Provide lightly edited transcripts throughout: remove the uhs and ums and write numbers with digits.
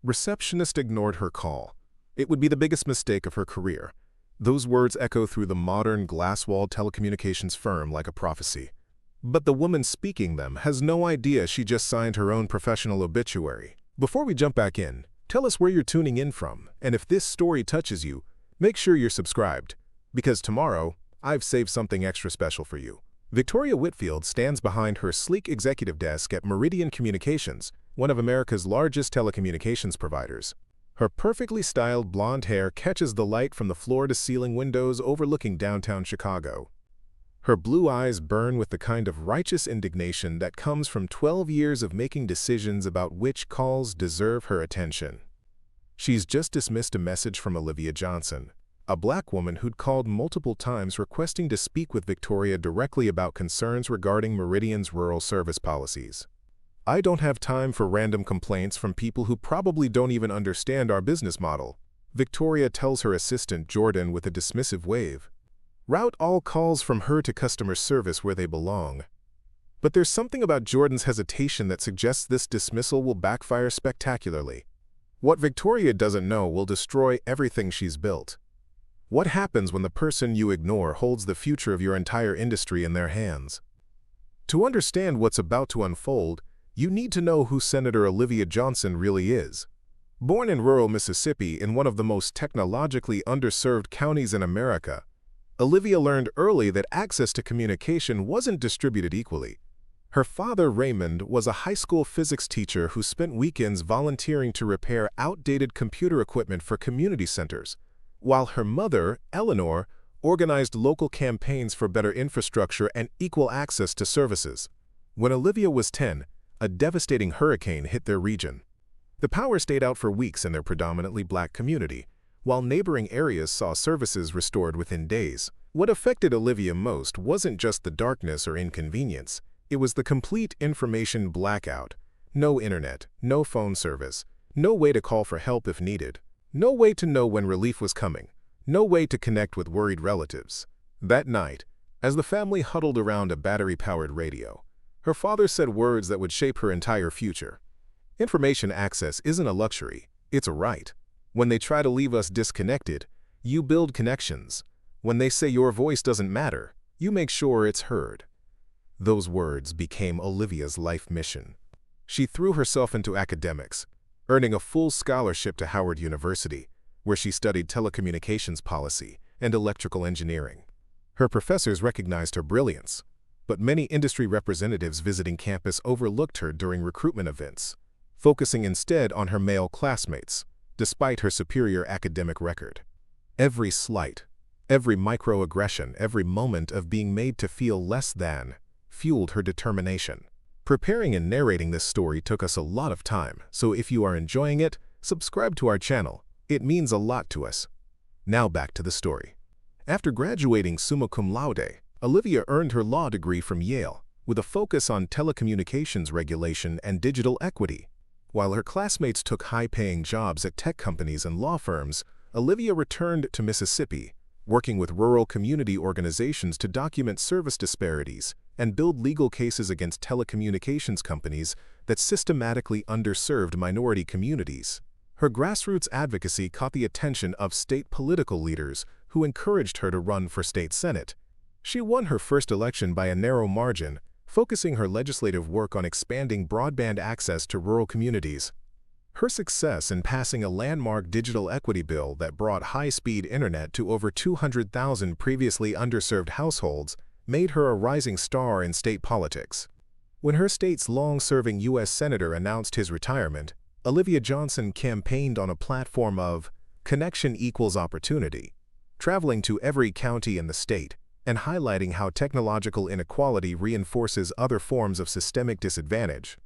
Receptionist ignored her call. It would be the biggest mistake of her career. Those words echo through the modern glass-walled telecommunications firm like a prophecy. But the woman speaking them has no idea she just signed her own professional obituary. Before we jump back in, tell us where you're tuning in from, and if this story touches you, make sure you're subscribed, because tomorrow, I've saved something extra special for you. Victoria Whitfield stands behind her sleek executive desk at Meridian Communications, one of America's largest telecommunications providers. Her perfectly styled blonde hair catches the light from the floor-to-ceiling windows overlooking downtown Chicago. Her blue eyes burn with the kind of righteous indignation that comes from 12 years of making decisions about which calls deserve her attention. She's just dismissed a message from Olivia Johnson, a black woman who'd called multiple times requesting to speak with Victoria directly about concerns regarding Meridian's rural service policies. "I don't have time for random complaints from people who probably don't even understand our business model," Victoria tells her assistant Jordan with a dismissive wave. "Route all calls from her to customer service where they belong." But there's something about Jordan's hesitation that suggests this dismissal will backfire spectacularly. What Victoria doesn't know will destroy everything she's built. What happens when the person you ignore holds the future of your entire industry in their hands? To understand what's about to unfold, you need to know who Senator Olivia Johnson really is. Born in rural Mississippi in one of the most technologically underserved counties in America, Olivia learned early that access to communication wasn't distributed equally. Her father, Raymond, was a high school physics teacher who spent weekends volunteering to repair outdated computer equipment for community centers, while her mother, Eleanor, organized local campaigns for better infrastructure and equal access to services. When Olivia was 10, a devastating hurricane hit their region. The power stayed out for weeks in their predominantly black community, while neighboring areas saw services restored within days. What affected Olivia most wasn't just the darkness or inconvenience, it was the complete information blackout. No internet, no phone service, no way to call for help if needed, no way to know when relief was coming, no way to connect with worried relatives. That night, as the family huddled around a battery-powered radio, her father said words that would shape her entire future. "Information access isn't a luxury, it's a right. When they try to leave us disconnected, you build connections. When they say your voice doesn't matter, you make sure it's heard." Those words became Olivia's life mission. She threw herself into academics, earning a full scholarship to Howard University, where she studied telecommunications policy and electrical engineering. Her professors recognized her brilliance, but many industry representatives visiting campus overlooked her during recruitment events, focusing instead on her male classmates, despite her superior academic record. Every slight, every microaggression, every moment of being made to feel less than, fueled her determination. Preparing and narrating this story took us a lot of time, so if you are enjoying it, subscribe to our channel. It means a lot to us. Now back to the story. After graduating summa cum laude, Olivia earned her law degree from Yale, with a focus on telecommunications regulation and digital equity. While her classmates took high-paying jobs at tech companies and law firms, Olivia returned to Mississippi, working with rural community organizations to document service disparities and build legal cases against telecommunications companies that systematically underserved minority communities. Her grassroots advocacy caught the attention of state political leaders who encouraged her to run for state senate. She won her first election by a narrow margin, focusing her legislative work on expanding broadband access to rural communities. Her success in passing a landmark digital equity bill that brought high-speed internet to over 200,000 previously underserved households made her a rising star in state politics. When her state's long-serving U.S. Senator announced his retirement, Olivia Johnson campaigned on a platform of "connection equals opportunity," traveling to every county in the state and highlighting how technological inequality reinforces other forms of systemic disadvantage.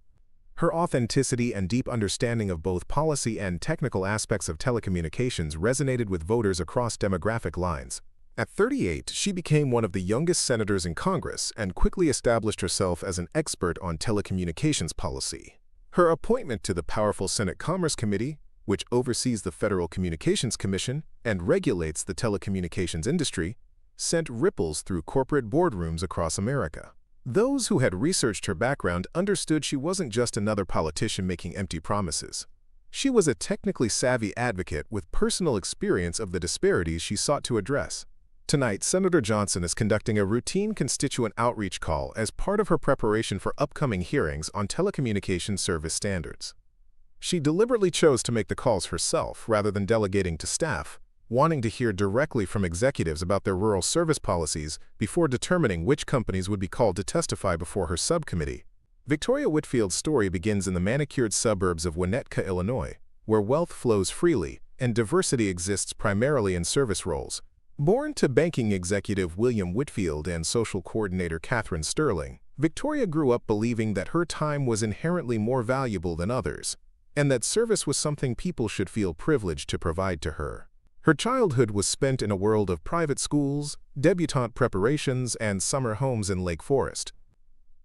Her authenticity and deep understanding of both policy and technical aspects of telecommunications resonated with voters across demographic lines. At 38, she became one of the youngest senators in Congress and quickly established herself as an expert on telecommunications policy. Her appointment to the powerful Senate Commerce Committee, which oversees the Federal Communications Commission and regulates the telecommunications industry, sent ripples through corporate boardrooms across America. Those who had researched her background understood she wasn't just another politician making empty promises. She was a technically savvy advocate with personal experience of the disparities she sought to address. Tonight, Senator Johnson is conducting a routine constituent outreach call as part of her preparation for upcoming hearings on telecommunications service standards. She deliberately chose to make the calls herself rather than delegating to staff, wanting to hear directly from executives about their rural service policies before determining which companies would be called to testify before her subcommittee. Victoria Whitfield's story begins in the manicured suburbs of Winnetka, Illinois, where wealth flows freely and diversity exists primarily in service roles. Born to banking executive William Whitfield and social coordinator Catherine Sterling, Victoria grew up believing that her time was inherently more valuable than others, and that service was something people should feel privileged to provide to her. Her childhood was spent in a world of private schools, debutante preparations, and summer homes in Lake Forest.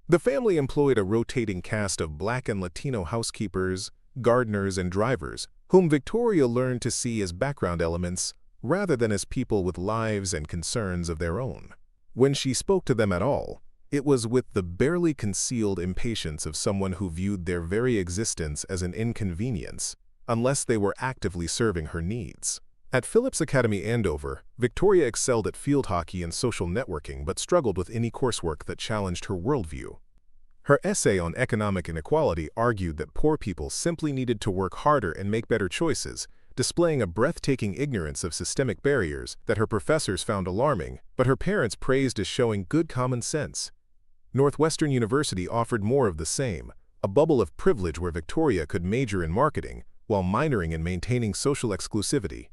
The family employed a rotating cast of Black and Latino housekeepers, gardeners, and drivers, whom Victoria learned to see as background elements rather than as people with lives and concerns of their own. When she spoke to them at all, it was with the barely concealed impatience of someone who viewed their very existence as an inconvenience, unless they were actively serving her needs. At Phillips Academy Andover, Victoria excelled at field hockey and social networking but struggled with any coursework that challenged her worldview. Her essay on economic inequality argued that poor people simply needed to work harder and make better choices, displaying a breathtaking ignorance of systemic barriers that her professors found alarming, but her parents praised as showing good common sense. Northwestern University offered more of the same, a bubble of privilege where Victoria could major in marketing while minoring in maintaining social exclusivity.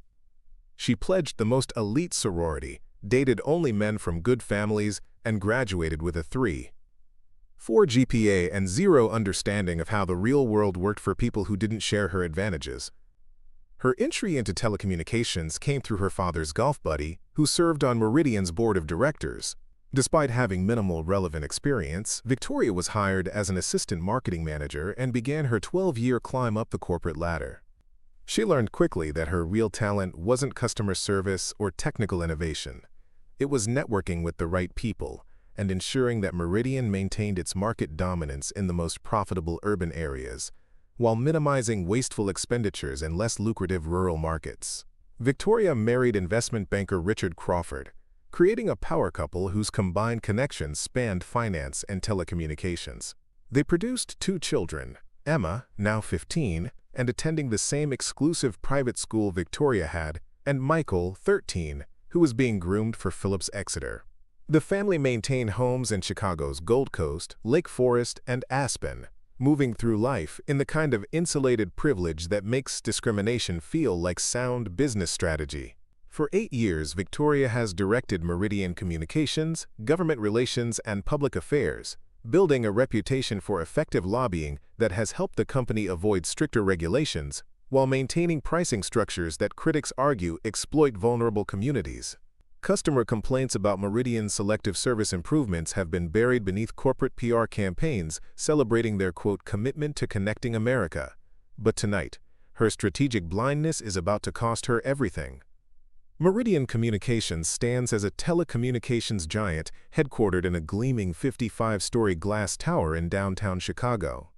She pledged the most elite sorority, dated only men from good families, and graduated with a 3.4 GPA and zero understanding of how the real world worked for people who didn't share her advantages. Her entry into telecommunications came through her father's golf buddy, who served on Meridian's board of directors. Despite having minimal relevant experience, Victoria was hired as an assistant marketing manager and began her 12-year climb up the corporate ladder. She learned quickly that her real talent wasn't customer service or technical innovation. It was networking with the right people and ensuring that Meridian maintained its market dominance in the most profitable urban areas, while minimizing wasteful expenditures in less lucrative rural markets. Victoria married investment banker Richard Crawford, creating a power couple whose combined connections spanned finance and telecommunications. They produced 2 children, Emma, now 15, and attending the same exclusive private school Victoria had, and Michael, 13, who was being groomed for Phillips Exeter. The family maintained homes in Chicago's Gold Coast, Lake Forest, and Aspen, moving through life in the kind of insulated privilege that makes discrimination feel like sound business strategy. For 8 years, Victoria has directed Meridian Communications, government relations, and public affairs, building a reputation for effective lobbying that has helped the company avoid stricter regulations while maintaining pricing structures that critics argue exploit vulnerable communities. Customer complaints about Meridian's selective service improvements have been buried beneath corporate PR campaigns celebrating their, quote, commitment to connecting America. But tonight, her strategic blindness is about to cost her everything. Meridian Communications stands as a telecommunications giant headquartered in a gleaming 55-story glass tower in downtown Chicago.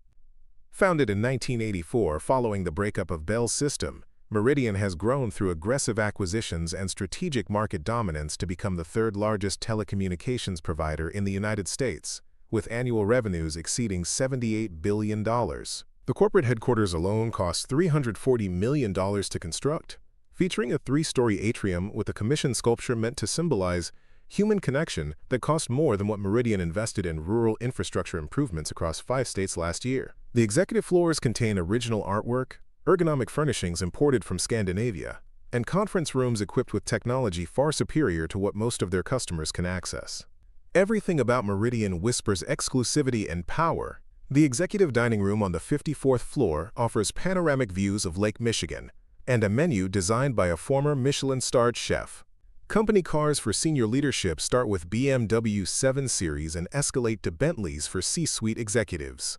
Founded in 1984 following the breakup of Bell's system, Meridian has grown through aggressive acquisitions and strategic market dominance to become the 3rd largest telecommunications provider in the United States, with annual revenues exceeding $78 billion. The corporate headquarters alone cost $340 million to construct, featuring a 3-story atrium with a commissioned sculpture meant to symbolize human connection that cost more than what Meridian invested in rural infrastructure improvements across 5 states last year. The executive floors contain original artwork, ergonomic furnishings imported from Scandinavia, and conference rooms equipped with technology far superior to what most of their customers can access. Everything about Meridian whispers exclusivity and power. The executive dining room on the 54th floor offers panoramic views of Lake Michigan, and a menu designed by a former Michelin-starred chef. Company cars for senior leadership start with BMW 7 Series and escalate to Bentleys for C-suite executives.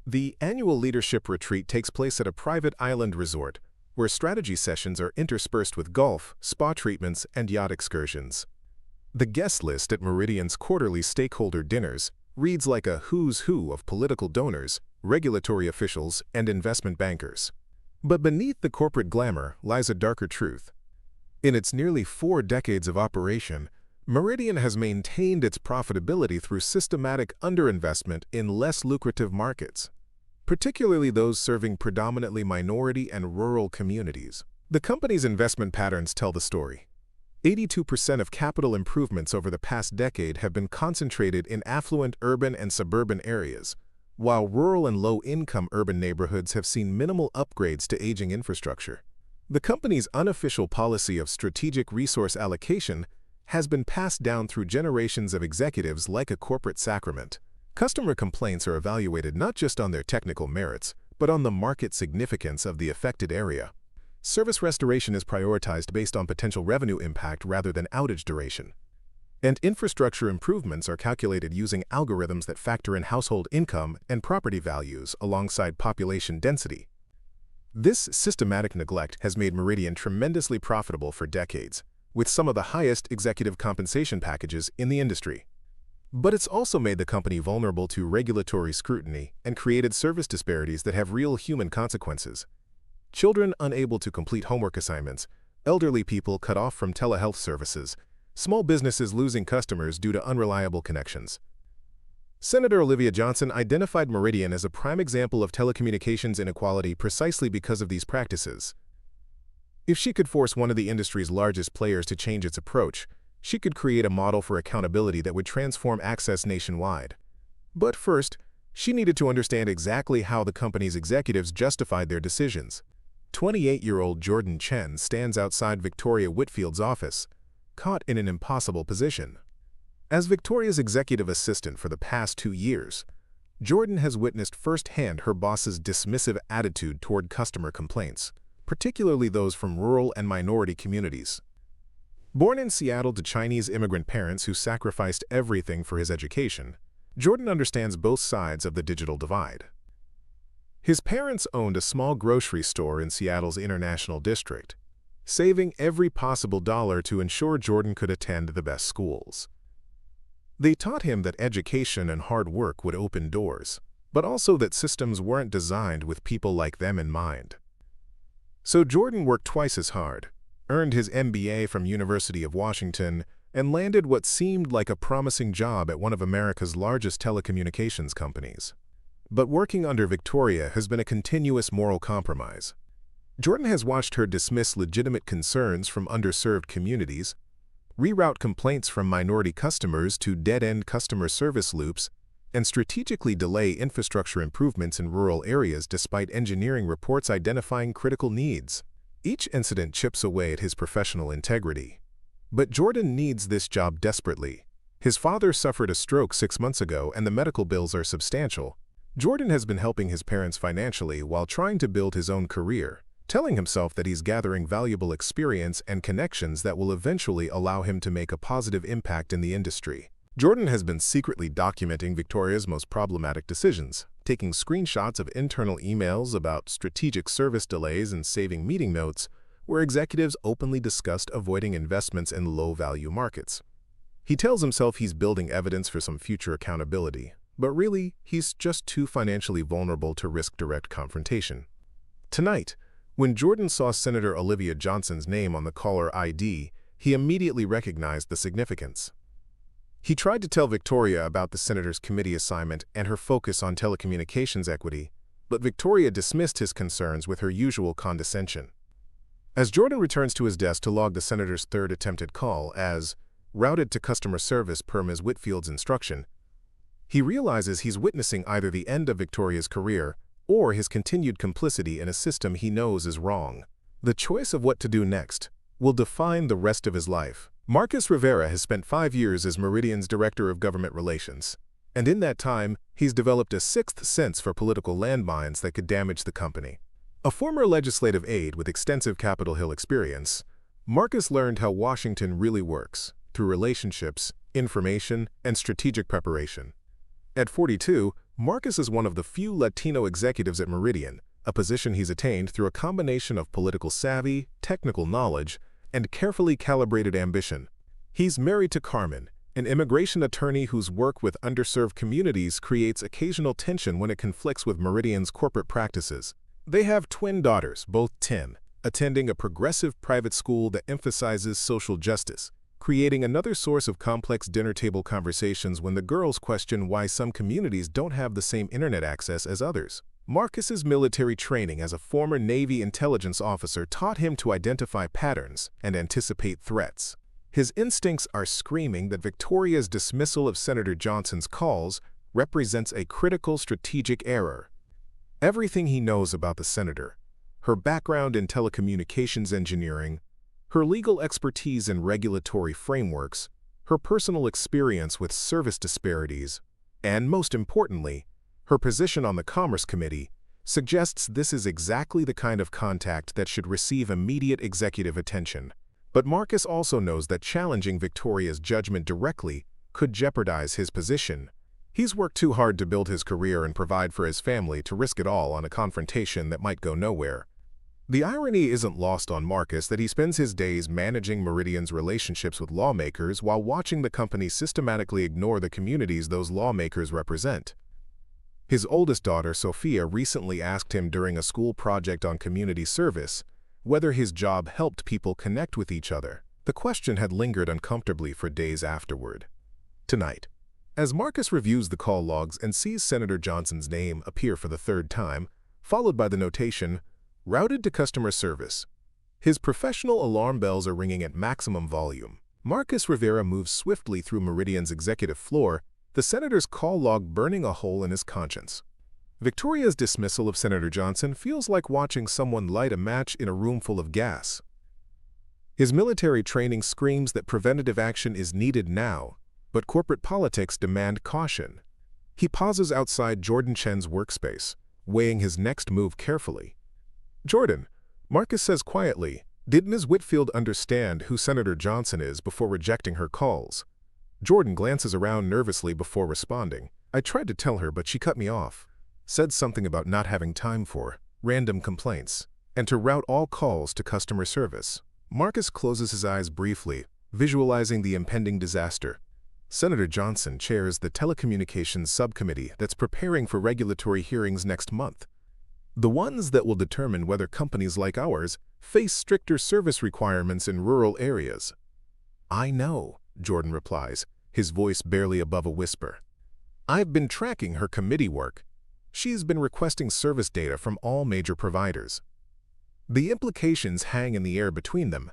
The annual leadership retreat takes place at a private island resort, where strategy sessions are interspersed with golf, spa treatments, and yacht excursions. The guest list at Meridian's quarterly stakeholder dinners reads like a who's who of political donors, regulatory officials, and investment bankers. But beneath the corporate glamour lies a darker truth. In its nearly 4 decades of operation, Meridian has maintained its profitability through systematic underinvestment in less lucrative markets, particularly those serving predominantly minority and rural communities. The company's investment patterns tell the story. 82% of capital improvements over the past decade have been concentrated in affluent urban and suburban areas, while rural and low-income urban neighborhoods have seen minimal upgrades to aging infrastructure. The company's unofficial policy of strategic resource allocation has been passed down through generations of executives like a corporate sacrament. Customer complaints are evaluated not just on their technical merits, but on the market significance of the affected area. Service restoration is prioritized based on potential revenue impact rather than outage duration. And infrastructure improvements are calculated using algorithms that factor in household income and property values alongside population density. This systematic neglect has made Meridian tremendously profitable for decades, with some of the highest executive compensation packages in the industry. But it's also made the company vulnerable to regulatory scrutiny and created service disparities that have real human consequences. Children unable to complete homework assignments, elderly people cut off from telehealth services, small businesses losing customers due to unreliable connections. Senator Olivia Johnson identified Meridian as a prime example of telecommunications inequality precisely because of these practices. If she could force one of the industry's largest players to change its approach, she could create a model for accountability that would transform access nationwide. But first, she needed to understand exactly how the company's executives justified their decisions. 28-year-old Jordan Chen stands outside Victoria Whitfield's office, caught in an impossible position. As Victoria's executive assistant for the past 2 years, Jordan has witnessed firsthand her boss's dismissive attitude toward customer complaints, particularly those from rural and minority communities. Born in Seattle to Chinese immigrant parents who sacrificed everything for his education, Jordan understands both sides of the digital divide. His parents owned a small grocery store in Seattle's International District, saving every possible dollar to ensure Jordan could attend the best schools. They taught him that education and hard work would open doors, but also that systems weren't designed with people like them in mind. So Jordan worked twice as hard, earned his MBA from University of Washington, and landed what seemed like a promising job at one of America's largest telecommunications companies. But working under Victoria has been a continuous moral compromise. Jordan has watched her dismiss legitimate concerns from underserved communities, reroute complaints from minority customers to dead-end customer service loops, and strategically delay infrastructure improvements in rural areas despite engineering reports identifying critical needs. Each incident chips away at his professional integrity. But Jordan needs this job desperately. His father suffered a stroke 6 months ago and the medical bills are substantial. Jordan has been helping his parents financially while trying to build his own career, telling himself that he's gathering valuable experience and connections that will eventually allow him to make a positive impact in the industry. Jordan has been secretly documenting Victoria's most problematic decisions, taking screenshots of internal emails about strategic service delays and saving meeting notes, where executives openly discussed avoiding investments in low-value markets. He tells himself he's building evidence for some future accountability, but really, he's just too financially vulnerable to risk direct confrontation. Tonight, when Jordan saw Senator Olivia Johnson's name on the caller ID, he immediately recognized the significance. He tried to tell Victoria about the senator's committee assignment and her focus on telecommunications equity, but Victoria dismissed his concerns with her usual condescension. As Jordan returns to his desk to log the senator's third attempted call as routed to customer service per Ms. Whitfield's instruction, he realizes he's witnessing either the end of Victoria's career or his continued complicity in a system he knows is wrong. The choice of what to do next will define the rest of his life. Marcus Rivera has spent 5 years as Meridian's Director of Government Relations, and in that time, he's developed a sixth sense for political landmines that could damage the company. A former legislative aide with extensive Capitol Hill experience, Marcus learned how Washington really works, through relationships, information, and strategic preparation. At 42, Marcus is one of the few Latino executives at Meridian, a position he's attained through a combination of political savvy, technical knowledge, and carefully calibrated ambition. He's married to Carmen, an immigration attorney whose work with underserved communities creates occasional tension when it conflicts with Meridian's corporate practices. They have twin daughters, both 10, attending a progressive private school that emphasizes social justice, creating another source of complex dinner table conversations when the girls question why some communities don't have the same internet access as others. Marcus's military training as a former Navy intelligence officer taught him to identify patterns and anticipate threats. His instincts are screaming that Victoria's dismissal of Senator Johnson's calls represents a critical strategic error. Everything he knows about the senator, her background in telecommunications engineering, her legal expertise in regulatory frameworks, her personal experience with service disparities, and most importantly, her position on the Commerce Committee, suggests this is exactly the kind of contact that should receive immediate executive attention. But Marcus also knows that challenging Victoria's judgment directly could jeopardize his position. He's worked too hard to build his career and provide for his family to risk it all on a confrontation that might go nowhere. The irony isn't lost on Marcus that he spends his days managing Meridian's relationships with lawmakers while watching the company systematically ignore the communities those lawmakers represent. His oldest daughter, Sophia, recently asked him during a school project on community service whether his job helped people connect with each other. The question had lingered uncomfortably for days afterward. Tonight, as Marcus reviews the call logs and sees Senator Johnson's name appear for the third time, followed by the notation, "Routed to customer service," his professional alarm bells are ringing at maximum volume. Marcus Rivera moves swiftly through Meridian's executive floor, the senator's call log burning a hole in his conscience. Victoria's dismissal of Senator Johnson feels like watching someone light a match in a room full of gas. His military training screams that preventative action is needed now, but corporate politics demand caution. He pauses outside Jordan Chen's workspace, weighing his next move carefully. "Jordan," Marcus says quietly, "did Ms. Whitfield understand who Senator Johnson is before rejecting her calls?" Jordan glances around nervously before responding. "I tried to tell her, but she cut me off. Said something about not having time for random complaints and to route all calls to customer service." Marcus closes his eyes briefly, visualizing the impending disaster. Senator Johnson chairs the telecommunications subcommittee that's preparing for regulatory hearings next month, the ones that will determine whether companies like ours face stricter service requirements in rural areas. "I know," Jordan replies, his voice barely above a whisper. "I've been tracking her committee work. She's been requesting service data from all major providers. The implications hang in the air between them.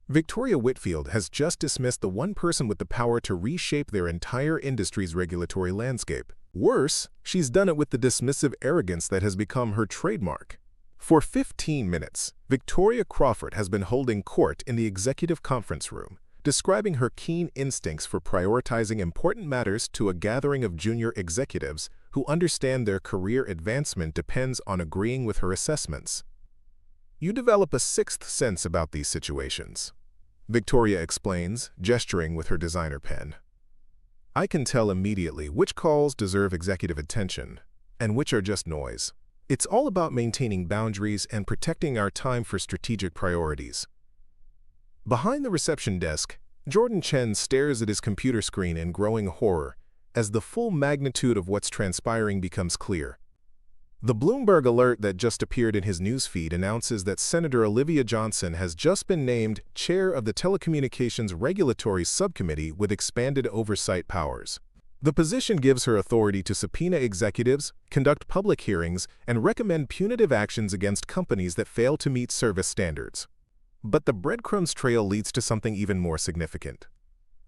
Victoria Whitfield has just dismissed the one person with the power to reshape their entire industry's regulatory landscape. Worse, she's done it with the dismissive arrogance that has become her trademark." For 15 minutes, Victoria Crawford has been holding court in the executive conference room, describing her keen instincts for prioritizing important matters to a gathering of junior executives who understand their career advancement depends on agreeing with her assessments. "You develop a sixth sense about these situations," Victoria explains, gesturing with her designer pen. "I can tell immediately which calls deserve executive attention and which are just noise. It's all about maintaining boundaries and protecting our time for strategic priorities." Behind the reception desk, Jordan Chen stares at his computer screen in growing horror as the full magnitude of what's transpiring becomes clear. The Bloomberg alert that just appeared in his newsfeed announces that Senator Olivia Johnson has just been named chair of the Telecommunications Regulatory Subcommittee with expanded oversight powers. The position gives her authority to subpoena executives, conduct public hearings, and recommend punitive actions against companies that fail to meet service standards. But the breadcrumbs trail leads to something even more significant.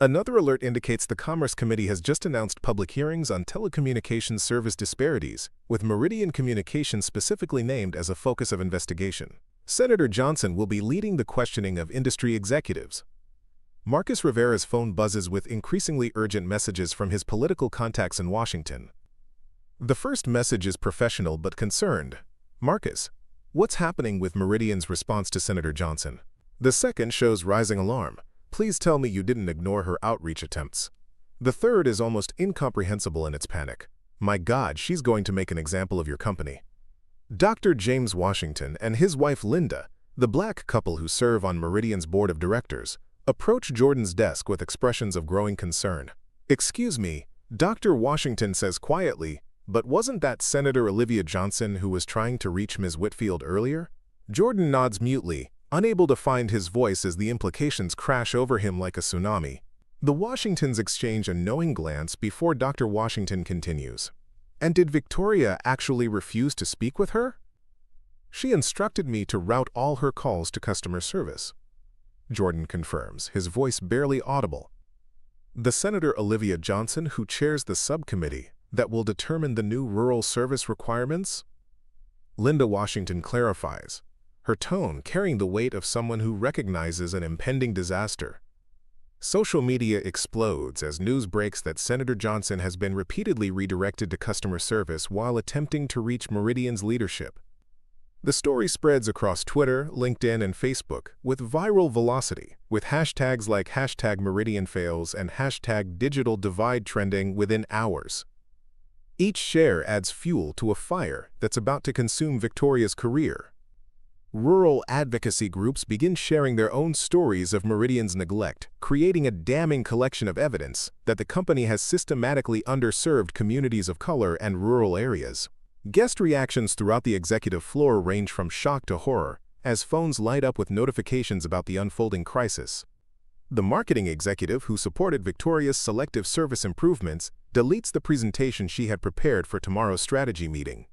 Another alert indicates the Commerce Committee has just announced public hearings on telecommunications service disparities, with Meridian Communications specifically named as a focus of investigation. Senator Johnson will be leading the questioning of industry executives. Marcus Rivera's phone buzzes with increasingly urgent messages from his political contacts in Washington. The first message is professional but concerned. "Marcus, what's happening with Meridian's response to Senator Johnson?" The second shows rising alarm. "Please tell me you didn't ignore her outreach attempts." The third is almost incomprehensible in its panic. "My God, she's going to make an example of your company." Dr. James Washington and his wife Linda, the black couple who serve on Meridian's board of directors, approach Jordan's desk with expressions of growing concern. "Excuse me," Dr. Washington says quietly, But wasn't that Senator Olivia Johnson who was trying to reach Ms. Whitfield earlier? Jordan nods mutely, unable to find his voice as the implications crash over him like a tsunami. The Washingtons exchange a knowing glance before Dr. Washington continues. And did Victoria actually refuse to speak with her? She instructed me to route all her calls to customer service. Jordan confirms, his voice barely audible. The Senator Olivia Johnson who chairs the subcommittee that will determine the new rural service requirements? Linda Washington clarifies, her tone carrying the weight of someone who recognizes an impending disaster. Social media explodes as news breaks that Senator Johnson has been repeatedly redirected to customer service while attempting to reach Meridian's leadership. The story spreads across Twitter, LinkedIn, and Facebook with viral velocity, with hashtags like #MeridianFails and #DigitalDivide trending within hours. Each share adds fuel to a fire that's about to consume Victoria's career. Rural advocacy groups begin sharing their own stories of Meridian's neglect, creating a damning collection of evidence that the company has systematically underserved communities of color and rural areas. Guest reactions throughout the executive floor range from shock to horror, as phones light up with notifications about the unfolding crisis. The marketing executive who supported Victoria's selective service improvements deletes the presentation she had prepared for tomorrow's strategy meeting.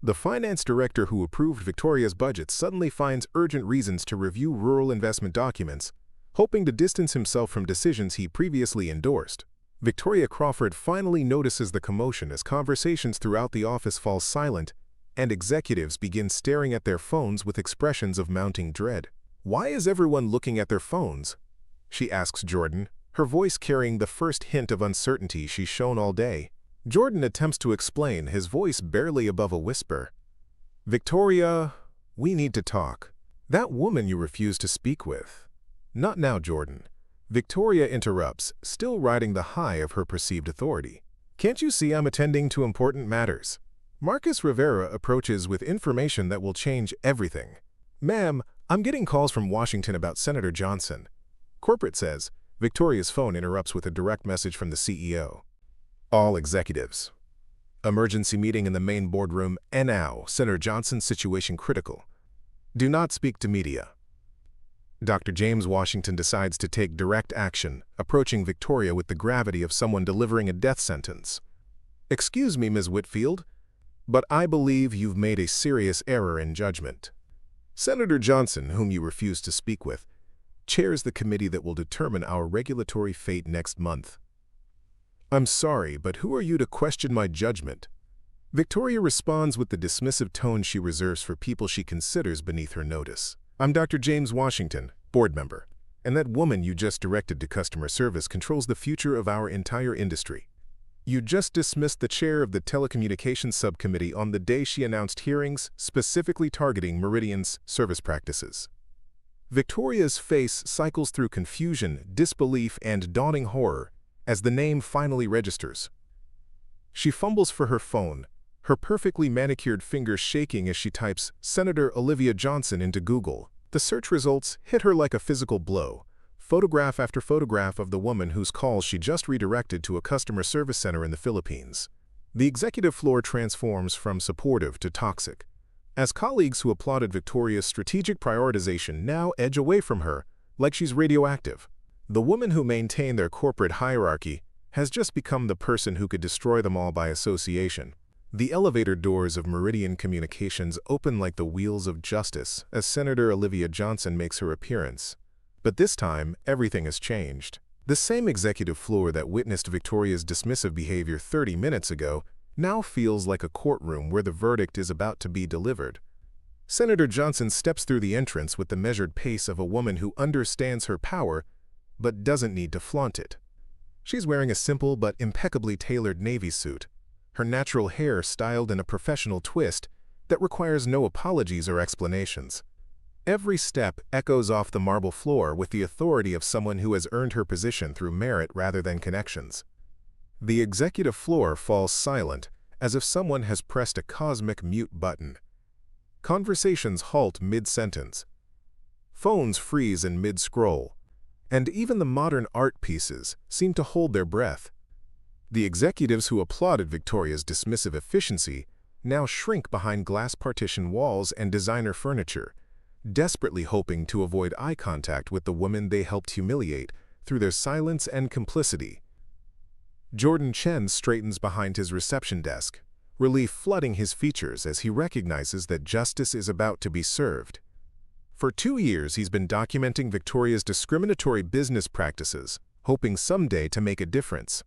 The finance director who approved Victoria's budget suddenly finds urgent reasons to review rural investment documents, hoping to distance himself from decisions he previously endorsed. Victoria Crawford finally notices the commotion as conversations throughout the office fall silent and executives begin staring at their phones with expressions of mounting dread. "Why is everyone looking at their phones?" she asks Jordan, her voice carrying the first hint of uncertainty she's shown all day. Jordan attempts to explain, his voice barely above a whisper. "Victoria, we need to talk. That woman you refused to speak with." "Not now, Jordan." Victoria interrupts, still riding the high of her perceived authority. "Can't you see I'm attending to important matters?" Marcus Rivera approaches with information that will change everything. "Ma'am, I'm getting calls from Washington about Senator Johnson." Corporate says. Victoria's phone interrupts with a direct message from the CEO. "All executives. Emergency meeting in the main boardroom, and now, Senator Johnson's situation critical. Do not speak to media." Dr. James Washington decides to take direct action, approaching Victoria with the gravity of someone delivering a death sentence. "Excuse me, Ms. Whitfield, but I believe you've made a serious error in judgment. Senator Johnson, whom you refused to speak with, chairs the committee that will determine our regulatory fate next month. I'm sorry, but who are you to question my judgment?" Victoria responds with the dismissive tone she reserves for people she considers beneath her notice. "I'm Dr. James Washington, board member, and that woman you just directed to customer service controls the future of our entire industry. You just dismissed the chair of the telecommunications subcommittee on the day she announced hearings specifically targeting Meridian's service practices." Victoria's face cycles through confusion, disbelief, and dawning horror as the name finally registers. She fumbles for her phone, her perfectly manicured fingers shaking as she types Senator Olivia Johnson into Google. The search results hit her like a physical blow, photograph after photograph of the woman whose calls she just redirected to a customer service center in the Philippines. The executive floor transforms from supportive to toxic, as colleagues who applauded Victoria's strategic prioritization now edge away from her like she's radioactive. The woman who maintained their corporate hierarchy has just become the person who could destroy them all by association. The elevator doors of Meridian Communications open like the wheels of justice as Senator Olivia Johnson makes her appearance. But this time, everything has changed. The same executive floor that witnessed Victoria's dismissive behavior 30 minutes ago now feels like a courtroom where the verdict is about to be delivered. Senator Johnson steps through the entrance with the measured pace of a woman who understands her power but doesn't need to flaunt it. She's wearing a simple but impeccably tailored navy suit, her natural hair styled in a professional twist that requires no apologies or explanations. Every step echoes off the marble floor with the authority of someone who has earned her position through merit rather than connections. The executive floor falls silent, as if someone has pressed a cosmic mute button. Conversations halt mid-sentence. Phones freeze in mid-scroll, and even the modern art pieces seem to hold their breath. The executives who applauded Victoria's dismissive efficiency now shrink behind glass partition walls and designer furniture, desperately hoping to avoid eye contact with the woman they helped humiliate through their silence and complicity. Jordan Chen straightens behind his reception desk, relief flooding his features as he recognizes that justice is about to be served. For 2 years, he's been documenting Victoria's discriminatory business practices, hoping someday to make a difference.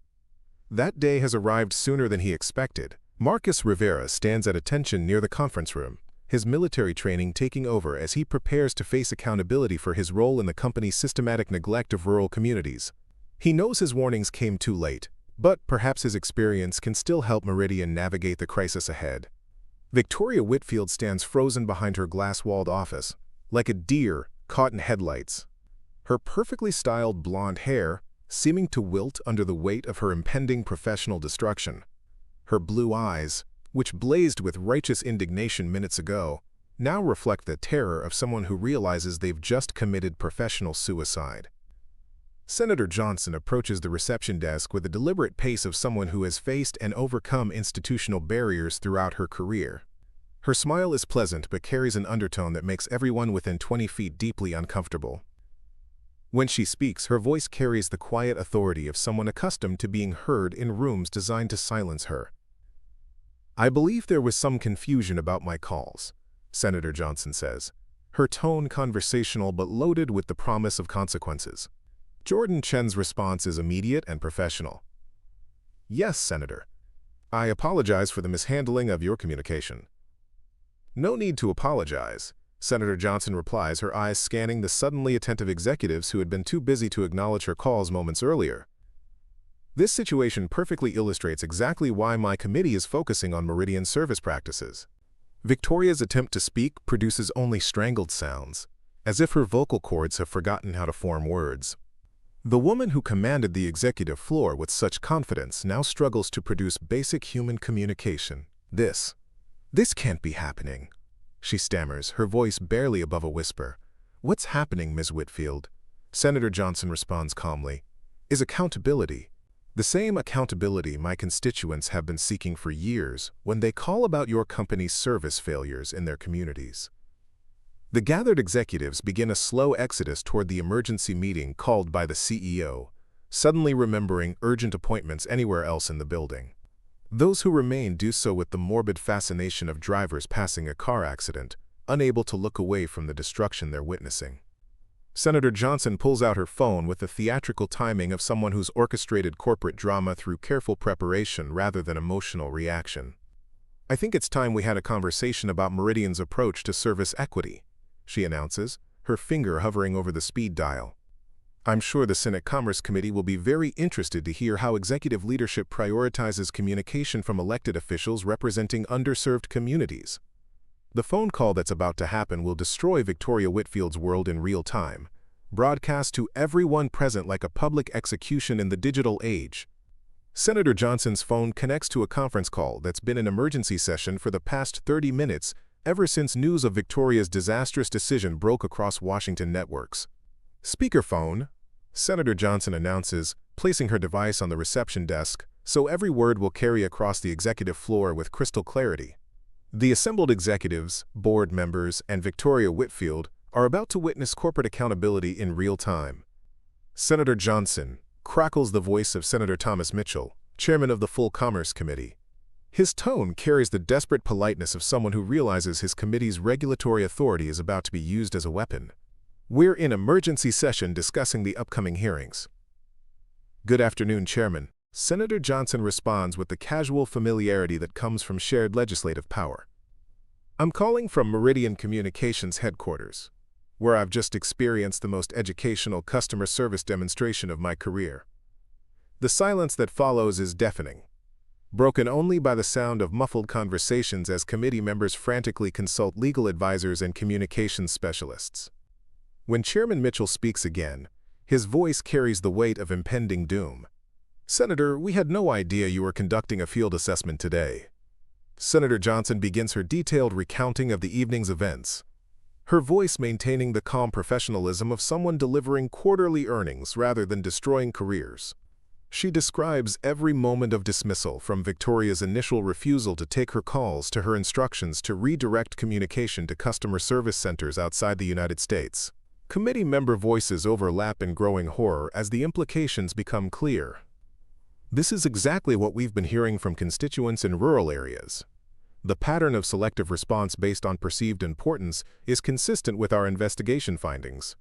That day has arrived sooner than he expected. Marcus Rivera stands at attention near the conference room, his military training taking over as he prepares to face accountability for his role in the company's systematic neglect of rural communities. He knows his warnings came too late, but perhaps his experience can still help Meridian navigate the crisis ahead. Victoria Whitfield stands frozen behind her glass-walled office, like a deer caught in headlights. Her perfectly styled blonde hair seeming to wilt under the weight of her impending professional destruction. Her blue eyes, which blazed with righteous indignation minutes ago, now reflect the terror of someone who realizes they've just committed professional suicide. Senator Johnson approaches the reception desk with the deliberate pace of someone who has faced and overcome institutional barriers throughout her career. Her smile is pleasant but carries an undertone that makes everyone within 20 feet deeply uncomfortable. When she speaks, her voice carries the quiet authority of someone accustomed to being heard in rooms designed to silence her. "I believe there was some confusion about my calls," Senator Johnson says, her tone conversational but loaded with the promise of consequences. Jordan Chen's response is immediate and professional. "Yes, Senator. I apologize for the mishandling of your communication." "No need to apologize," Senator Johnson replies, her eyes scanning the suddenly attentive executives who had been too busy to acknowledge her calls moments earlier. "This situation perfectly illustrates exactly why my committee is focusing on Meridian service practices." Victoria's attempt to speak produces only strangled sounds, as if her vocal cords have forgotten how to form words. The woman who commanded the executive floor with such confidence now struggles to produce basic human communication. This can't be happening," she stammers, her voice barely above a whisper. "What's happening, Ms. Whitfield?" Senator Johnson responds calmly. "Is accountability. The same accountability my constituents have been seeking for years when they call about your company's service failures in their communities." The gathered executives begin a slow exodus toward the emergency meeting called by the CEO, suddenly remembering urgent appointments anywhere else in the building. Those who remain do so with the morbid fascination of drivers passing a car accident, unable to look away from the destruction they're witnessing. Senator Johnson pulls out her phone with the theatrical timing of someone who's orchestrated corporate drama through careful preparation rather than emotional reaction. "I think it's time we had a conversation about Meridian's approach to service equity," she announces, her finger hovering over the speed dial. "I'm sure the Senate Commerce Committee will be very interested to hear how executive leadership prioritizes communication from elected officials representing underserved communities." The phone call that's about to happen will destroy Victoria Whitfield's world in real time, broadcast to everyone present like a public execution in the digital age. Senator Johnson's phone connects to a conference call that's been an emergency session for the past 30 minutes ever since news of Victoria's disastrous decision broke across Washington networks. "Speakerphone," Senator Johnson announces, placing her device on the reception desk so every word will carry across the executive floor with crystal clarity. The assembled executives, board members, and Victoria Whitfield are about to witness corporate accountability in real time. "Senator Johnson," crackles the voice of Senator Thomas Mitchell, chairman of the Full Commerce Committee. His tone carries the desperate politeness of someone who realizes his committee's regulatory authority is about to be used as a weapon. "We're in emergency session discussing the upcoming hearings." "Good afternoon, Chairman." Senator Johnson responds with the casual familiarity that comes from shared legislative power. "I'm calling from Meridian Communications headquarters, where I've just experienced the most educational customer service demonstration of my career." The silence that follows is deafening, broken only by the sound of muffled conversations as committee members frantically consult legal advisors and communications specialists. When Chairman Mitchell speaks again, his voice carries the weight of impending doom. "Senator, we had no idea you were conducting a field assessment today." Senator Johnson begins her detailed recounting of the evening's events, her voice maintaining the calm professionalism of someone delivering quarterly earnings rather than destroying careers. She describes every moment of dismissal, from Victoria's initial refusal to take her calls to her instructions to redirect communication to customer service centers outside the United States. Committee member voices overlap in growing horror as the implications become clear. This is exactly what we've been hearing from constituents in rural areas. The pattern of selective response based on perceived importance is consistent with our investigation findings.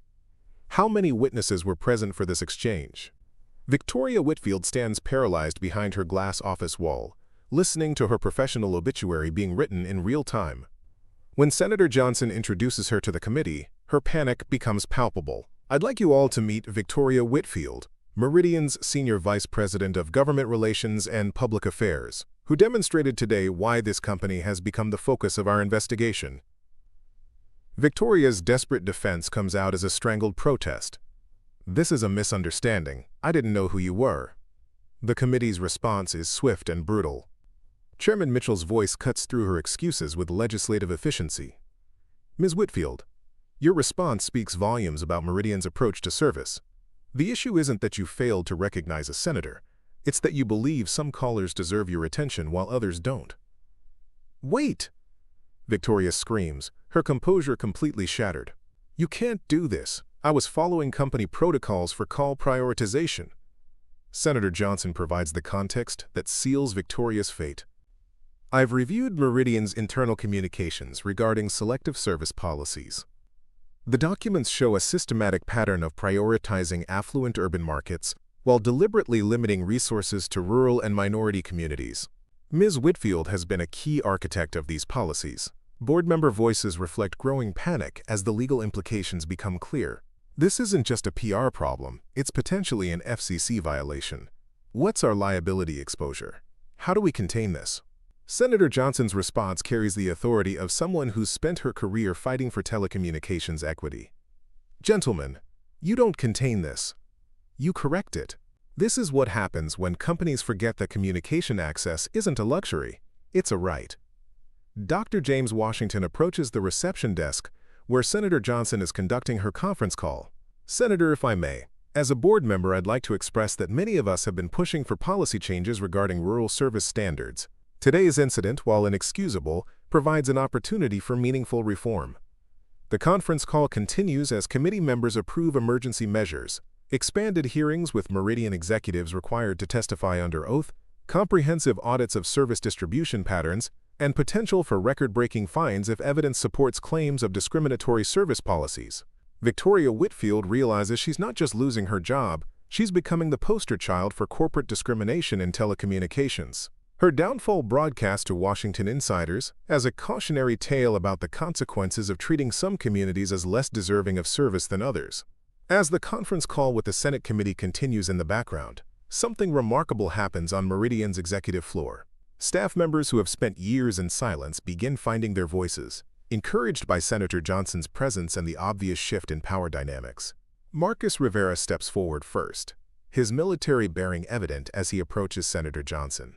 How many witnesses were present for this exchange? Victoria Whitfield stands paralyzed behind her glass office wall, listening to her professional obituary being written in real time. When Senator Johnson introduces her to the committee, her panic becomes palpable. I'd like you all to meet Victoria Whitfield, Meridian's Senior Vice President of Government Relations and Public Affairs, who demonstrated today why this company has become the focus of our investigation. Victoria's desperate defense comes out as a strangled protest. "This is a misunderstanding. I didn't know who you were." The committee's response is swift and brutal. Chairman Mitchell's voice cuts through her excuses with legislative efficiency. "Ms. Whitfield, your response speaks volumes about Meridian's approach to service. The issue isn't that you failed to recognize a senator. It's that you believe some callers deserve your attention while others don't." "Wait!" Victoria screams, her composure completely shattered. "You can't do this. I was following company protocols for call prioritization." Senator Johnson provides the context that seals Victoria's fate. "I've reviewed Meridian's internal communications regarding selective service policies. The documents show a systematic pattern of prioritizing affluent urban markets while deliberately limiting resources to rural and minority communities. Ms. Whitfield has been a key architect of these policies." Board member voices reflect growing panic as the legal implications become clear. This isn't just a PR problem, it's potentially an FCC violation. What's our liability exposure? How do we contain this? Senator Johnson's response carries the authority of someone who's spent her career fighting for telecommunications equity. "Gentlemen, you don't contain this. You correct it. This is what happens when companies forget that communication access isn't a luxury, it's a right." Dr. James Washington approaches the reception desk where Senator Johnson is conducting her conference call. "Senator, if I may, as a board member, I'd like to express that many of us have been pushing for policy changes regarding rural service standards. Today's incident, while inexcusable, provides an opportunity for meaningful reform." The conference call continues as committee members approve emergency measures, expanded hearings with Meridian executives required to testify under oath, comprehensive audits of service distribution patterns, and potential for record-breaking fines if evidence supports claims of discriminatory service policies. Victoria Whitfield realizes she's not just losing her job, she's becoming the poster child for corporate discrimination in telecommunications. Her downfall broadcast to Washington insiders as a cautionary tale about the consequences of treating some communities as less deserving of service than others. As the conference call with the Senate committee continues in the background, something remarkable happens on Meridian's executive floor. Staff members who have spent years in silence begin finding their voices, encouraged by Senator Johnson's presence and the obvious shift in power dynamics. Marcus Rivera steps forward first, his military bearing evident as he approaches Senator Johnson.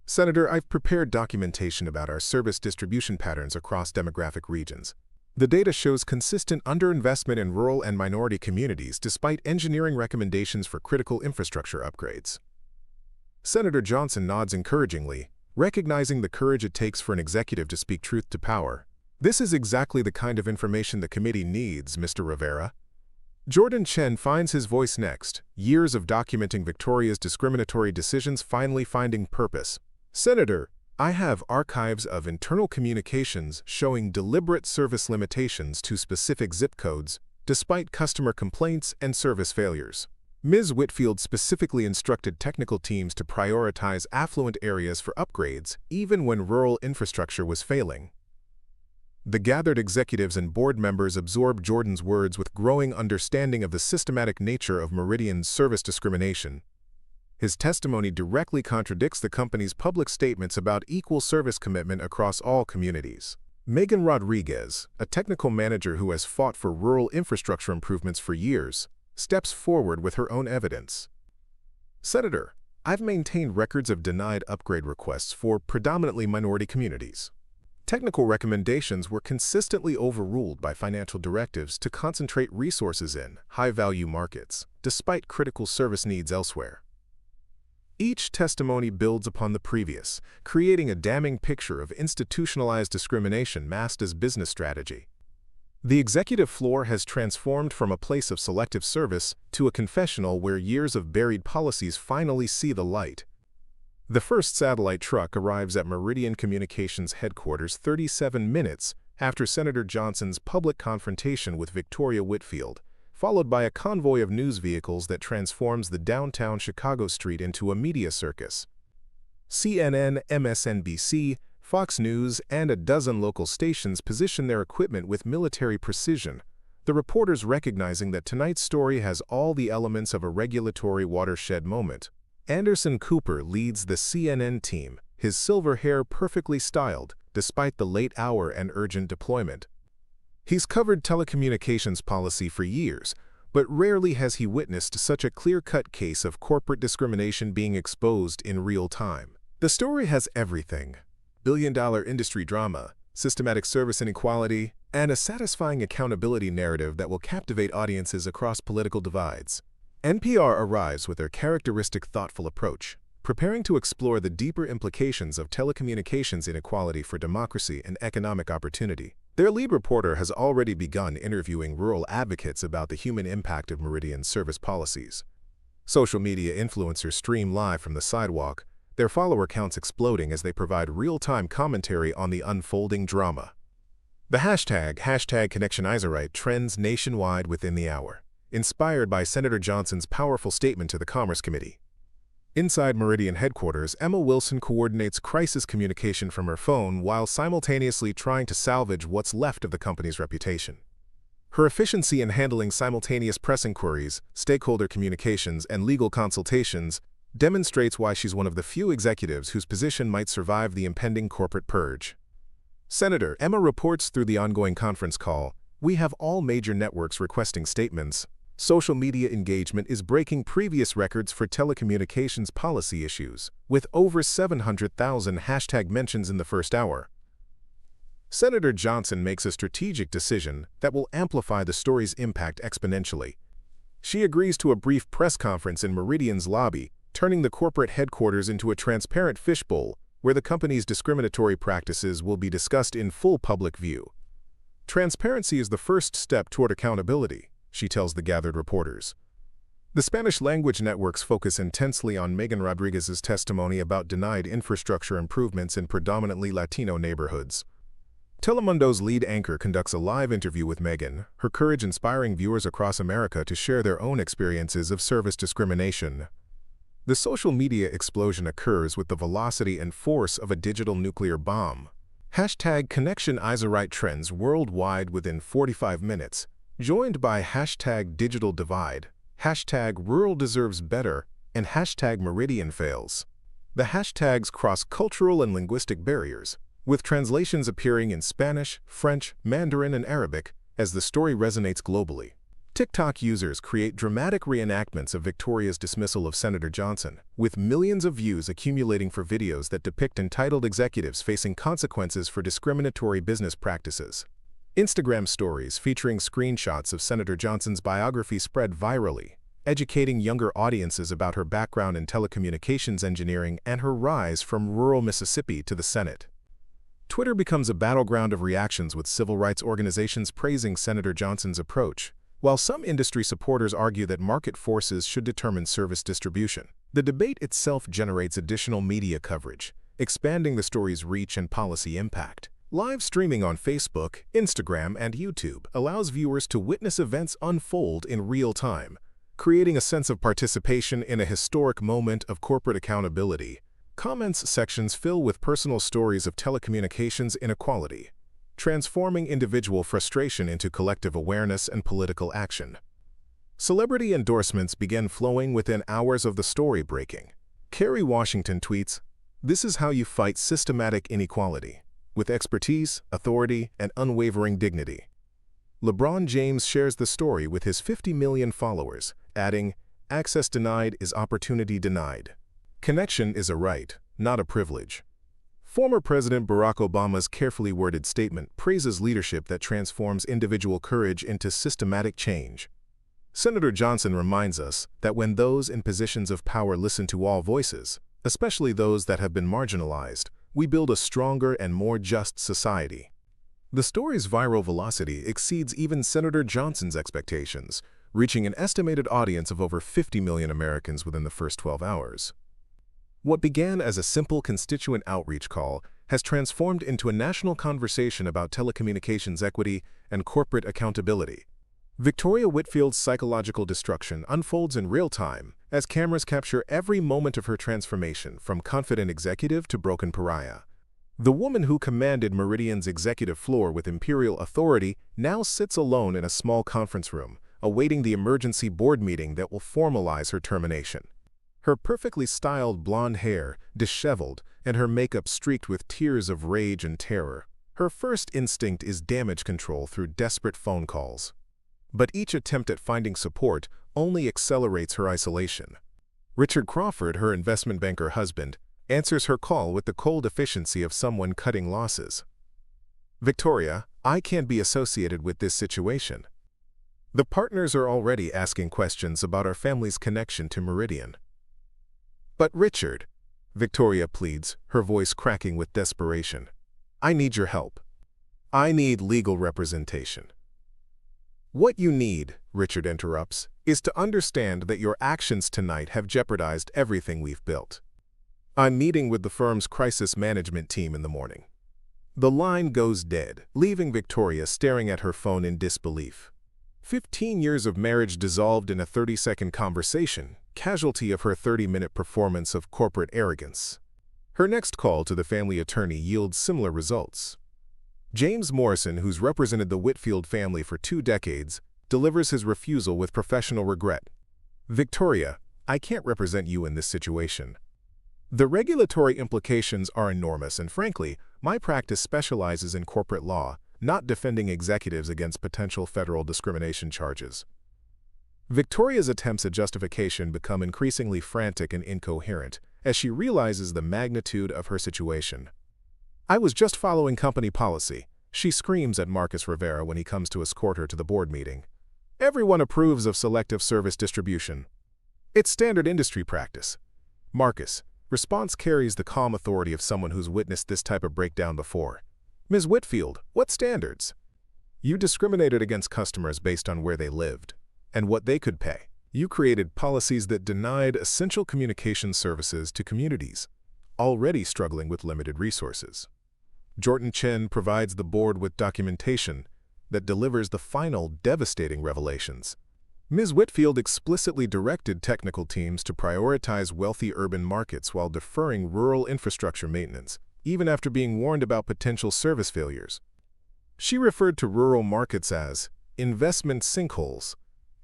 "Senator, I've prepared documentation about our service distribution patterns across demographic regions. The data shows consistent underinvestment in rural and minority communities despite engineering recommendations for critical infrastructure upgrades." Senator Johnson nods encouragingly, recognizing the courage it takes for an executive to speak truth to power. "This is exactly the kind of information the committee needs, Mr. Rivera." Jordan Chen finds his voice next, years of documenting Victoria's discriminatory decisions finally finding purpose. "Senator, I have archives of internal communications showing deliberate service limitations to specific zip codes, despite customer complaints and service failures. Ms. Whitfield specifically instructed technical teams to prioritize affluent areas for upgrades, even when rural infrastructure was failing." The gathered executives and board members absorb Jordan's words with growing understanding of the systematic nature of Meridian's service discrimination. His testimony directly contradicts the company's public statements about equal service commitment across all communities. Megan Rodriguez, a technical manager who has fought for rural infrastructure improvements for years, steps forward with her own evidence. "Senator, I've maintained records of denied upgrade requests for predominantly minority communities. Technical recommendations were consistently overruled by financial directives to concentrate resources in high-value markets, despite critical service needs elsewhere. Each testimony builds upon the previous, creating a damning picture of institutionalized discrimination masked as business strategy. The executive floor has transformed from a place of selective service to a confessional where years of buried policies finally see the light. The first satellite truck arrives at Meridian Communications headquarters 37 minutes after Senator Johnson's public confrontation with Victoria Whitfield, followed by a convoy of news vehicles that transforms the downtown Chicago street into a media circus. CNN, MSNBC, Fox News, and a dozen local stations position their equipment with military precision, the reporters recognizing that tonight's story has all the elements of a regulatory watershed moment. Anderson Cooper leads the CNN team, his silver hair perfectly styled, despite the late hour and urgent deployment. He's covered telecommunications policy for years, but rarely has he witnessed such a clear-cut case of corporate discrimination being exposed in real time. The story has everything: billion-dollar industry drama, systematic service inequality, and a satisfying accountability narrative that will captivate audiences across political divides. NPR arrives with their characteristic thoughtful approach, preparing to explore the deeper implications of telecommunications inequality for democracy and economic opportunity. Their lead reporter has already begun interviewing rural advocates about the human impact of Meridian's service policies. Social media influencers stream live from the sidewalk, their follower counts exploding as they provide real-time commentary on the unfolding drama. The hashtag #ConnectionIserite trends nationwide within the hour, inspired by Senator Johnson's powerful statement to the Commerce Committee. Inside Meridian headquarters, Emma Wilson coordinates crisis communication from her phone while simultaneously trying to salvage what's left of the company's reputation. Her efficiency in handling simultaneous press inquiries, stakeholder communications, and legal consultations demonstrates why she's one of the few executives whose position might survive the impending corporate purge. Senator, Emma reports through the ongoing conference call, "We have all major networks requesting statements. Social media engagement is breaking previous records for telecommunications policy issues, with over 700,000 hashtag mentions in the first hour." Senator Johnson makes a strategic decision that will amplify the story's impact exponentially. She agrees to a brief press conference in Meridian's lobby, turning the corporate headquarters into a transparent fishbowl where the company's discriminatory practices will be discussed in full public view. Transparency is the first step toward accountability, she tells the gathered reporters. The Spanish-language networks focus intensely on Megan Rodriguez's testimony about denied infrastructure improvements in predominantly Latino neighborhoods. Telemundo's lead anchor conducts a live interview with Megan, her courage inspiring viewers across America to share their own experiences of service discrimination. The social media explosion occurs with the velocity and force of a digital nuclear bomb. #ConnectionIserite trends worldwide within 45 minutes, joined by #Digital Divide, #Rural Deserves Better, and #Meridian Fails. The hashtags cross cultural and linguistic barriers, with translations appearing in Spanish, French, Mandarin, and Arabic as the story resonates globally. TikTok users create dramatic reenactments of Victoria's dismissal of Senator Johnson, with millions of views accumulating for videos that depict entitled executives facing consequences for discriminatory business practices. Instagram stories featuring screenshots of Senator Johnson's biography spread virally, educating younger audiences about her background in telecommunications engineering and her rise from rural Mississippi to the Senate. Twitter becomes a battleground of reactions, with civil rights organizations praising Senator Johnson's approach, while some industry supporters argue that market forces should determine service distribution. The debate itself generates additional media coverage, expanding the story's reach and policy impact. Live streaming on Facebook, Instagram, and YouTube allows viewers to witness events unfold in real time, creating a sense of participation in a historic moment of corporate accountability. Comments sections fill with personal stories of telecommunications inequality, transforming individual frustration into collective awareness and political action. Celebrity endorsements begin flowing within hours of the story breaking. Kerry Washington tweets, "This is how you fight systematic inequality, with expertise, authority, and unwavering dignity." LeBron James shares the story with his 50 million followers, adding, "Access denied is opportunity denied. Connection is a right, not a privilege." Former President Barack Obama's carefully worded statement praises leadership that transforms individual courage into systematic change. Senator Johnson reminds us that when those in positions of power listen to all voices, especially those that have been marginalized, we build a stronger and more just society. The story's viral velocity exceeds even Senator Johnson's expectations, reaching an estimated audience of over 50 million Americans within the first 12 hours. What began as a simple constituent outreach call has transformed into a national conversation about telecommunications equity and corporate accountability. Victoria Whitfield's psychological destruction unfolds in real time as cameras capture every moment of her transformation from confident executive to broken pariah. The woman who commanded Meridian's executive floor with imperial authority now sits alone in a small conference room, awaiting the emergency board meeting that will formalize her termination. Her perfectly styled blonde hair disheveled and her makeup streaked with tears of rage and terror. Her first instinct is damage control through desperate phone calls. But each attempt at finding support only accelerates her isolation. Richard Crawford, her investment banker husband, answers her call with the cold efficiency of someone cutting losses. "Victoria, I can't be associated with this situation." The partners are already asking questions about our family's connection to Meridian. "But Richard," Victoria pleads, her voice cracking with desperation, "I need your help. I need legal representation." "What you need," Richard interrupts, "is to understand that your actions tonight have jeopardized everything we've built. I'm meeting with the firm's crisis management team in the morning." The line goes dead, leaving Victoria staring at her phone in disbelief. 15 years of marriage dissolved in a 30-second conversation, casualty of her 30-minute performance of corporate arrogance. Her next call to the family attorney yields similar results. James Morrison, who's represented the Whitfield family for 2 decades, delivers his refusal with professional regret. "Victoria, I can't represent you in this situation. The regulatory implications are enormous, and frankly, my practice specializes in corporate law, not defending executives against potential federal discrimination charges." Victoria's attempts at justification become increasingly frantic and incoherent as she realizes the magnitude of her situation. "I was just following company policy," she screams at Marcus Rivera when he comes to escort her to the board meeting. "Everyone approves of selective service distribution. It's standard industry practice." Marcus' response carries the calm authority of someone who's witnessed this type of breakdown before. "Ms. Whitfield, what standards? You discriminated against customers based on where they lived and what they could pay. You created policies that denied essential communication services to communities already struggling with limited resources. Jordan Chen provides the board with documentation that delivers the final devastating revelations. Ms. Whitfield explicitly directed technical teams to prioritize wealthy urban markets while deferring rural infrastructure maintenance, even after being warned about potential service failures. She referred to rural markets as investment sinkholes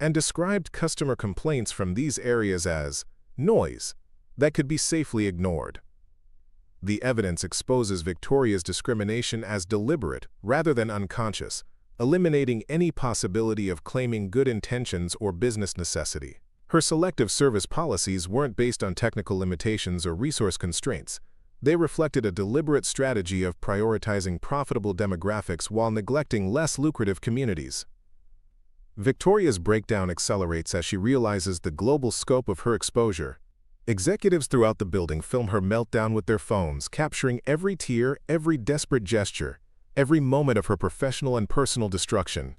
and described customer complaints from these areas as noise that could be safely ignored. The evidence exposes Victoria's discrimination as deliberate rather than unconscious, eliminating any possibility of claiming good intentions or business necessity. Her selective service policies weren't based on technical limitations or resource constraints. They reflected a deliberate strategy of prioritizing profitable demographics while neglecting less lucrative communities. Victoria's breakdown accelerates as she realizes the global scope of her exposure. Executives throughout the building film her meltdown with their phones, capturing every tear, every desperate gesture, every moment of her professional and personal destruction.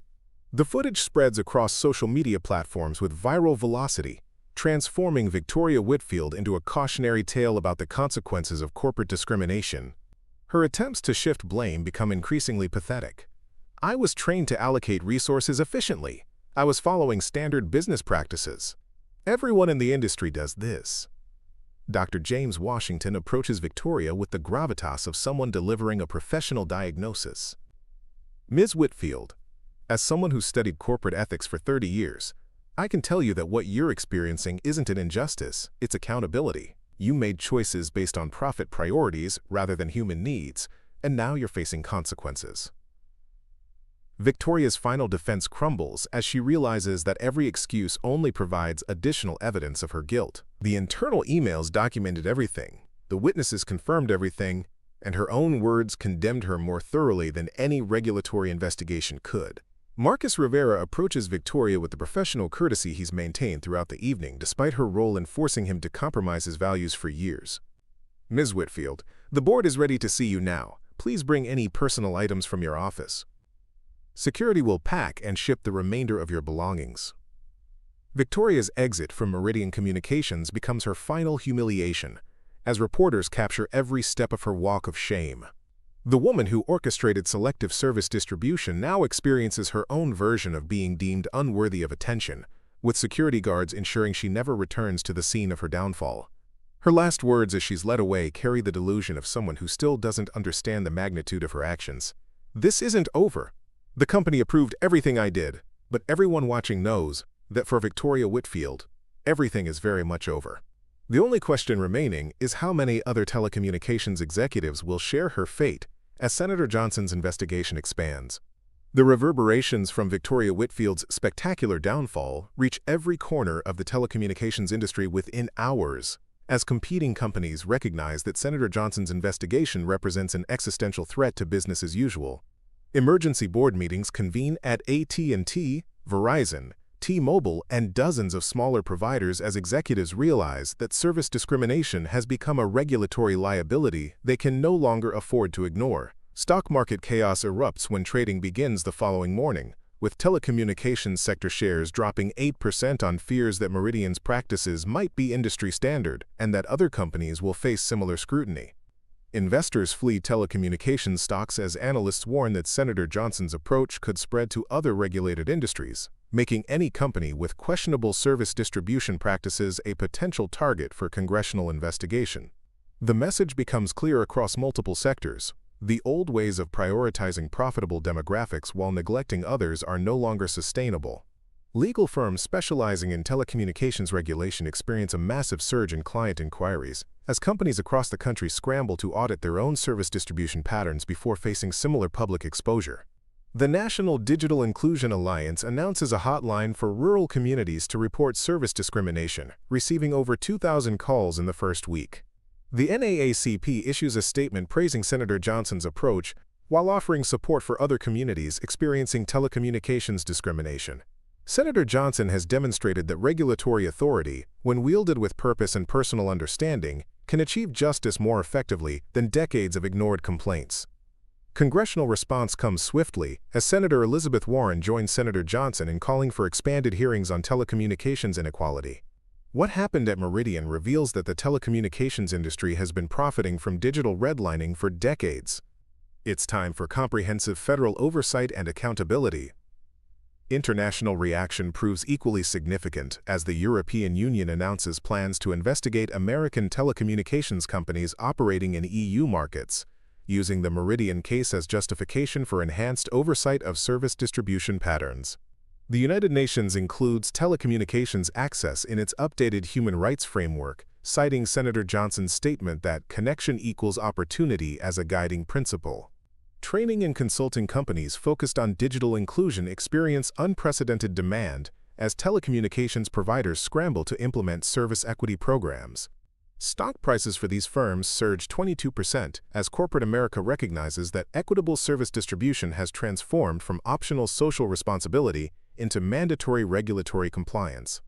The footage spreads across social media platforms with viral velocity, transforming Victoria Whitfield into a cautionary tale about the consequences of corporate discrimination. Her attempts to shift blame become increasingly pathetic. "I was trained to allocate resources efficiently. I was following standard business practices. Everyone in the industry does this." Dr. James Washington approaches Victoria with the gravitas of someone delivering a professional diagnosis. "Ms. Whitfield, as someone who studied corporate ethics for 30 years, I can tell you that what you're experiencing isn't an injustice, it's accountability. You made choices based on profit priorities rather than human needs, and now you're facing consequences." Victoria's final defense crumbles as she realizes that every excuse only provides additional evidence of her guilt. The internal emails documented everything, the witnesses confirmed everything, and her own words condemned her more thoroughly than any regulatory investigation could. Marcus Rivera approaches Victoria with the professional courtesy he's maintained throughout the evening, despite her role in forcing him to compromise his values for years. Ms. Whitfield, the board is ready to see you now. Please bring any personal items from your office. Security will pack and ship the remainder of your belongings. Victoria's exit from Meridian Communications becomes her final humiliation, as reporters capture every step of her walk of shame. The woman who orchestrated selective service distribution now experiences her own version of being deemed unworthy of attention, with security guards ensuring she never returns to the scene of her downfall. Her last words as she's led away carry the delusion of someone who still doesn't understand the magnitude of her actions. This isn't over. The company approved everything I did, but everyone watching knows that for Victoria Whitfield, everything is very much over. The only question remaining is how many other telecommunications executives will share her fate as Senator Johnson's investigation expands. The reverberations from Victoria Whitfield's spectacular downfall reach every corner of the telecommunications industry within hours, as competing companies recognize that Senator Johnson's investigation represents an existential threat to business as usual. Emergency board meetings convene at AT&T, Verizon, T-Mobile, and dozens of smaller providers as executives realize that service discrimination has become a regulatory liability they can no longer afford to ignore. Stock market chaos erupts when trading begins the following morning, with telecommunications sector shares dropping 8% on fears that Meridian's practices might be industry standard and that other companies will face similar scrutiny. Investors flee telecommunications stocks as analysts warn that Senator Johnson's approach could spread to other regulated industries, making any company with questionable service distribution practices a potential target for congressional investigation. The message becomes clear across multiple sectors. The old ways of prioritizing profitable demographics while neglecting others are no longer sustainable. Legal firms specializing in telecommunications regulation experience a massive surge in client inquiries, as companies across the country scramble to audit their own service distribution patterns before facing similar public exposure. The National Digital Inclusion Alliance announces a hotline for rural communities to report service discrimination, receiving over 2,000 calls in the first week. The NAACP issues a statement praising Senator Johnson's approach while offering support for other communities experiencing telecommunications discrimination. Senator Johnson has demonstrated that regulatory authority, when wielded with purpose and personal understanding, can achieve justice more effectively than decades of ignored complaints. Congressional response comes swiftly as Senator Elizabeth Warren joins Senator Johnson in calling for expanded hearings on telecommunications inequality. What happened at Meridian reveals that the telecommunications industry has been profiting from digital redlining for decades. It's time for comprehensive federal oversight and accountability. International reaction proves equally significant as the European Union announces plans to investigate American telecommunications companies operating in EU markets, using the Meridian case as justification for enhanced oversight of service distribution patterns. The United Nations includes telecommunications access in its updated human rights framework, citing Senator Johnson's statement that connection equals opportunity as a guiding principle. Training and consulting companies focused on digital inclusion experience unprecedented demand as telecommunications providers scramble to implement service equity programs. Stock prices for these firms surge 22% as corporate America recognizes that equitable service distribution has transformed from optional social responsibility into mandatory regulatory compliance.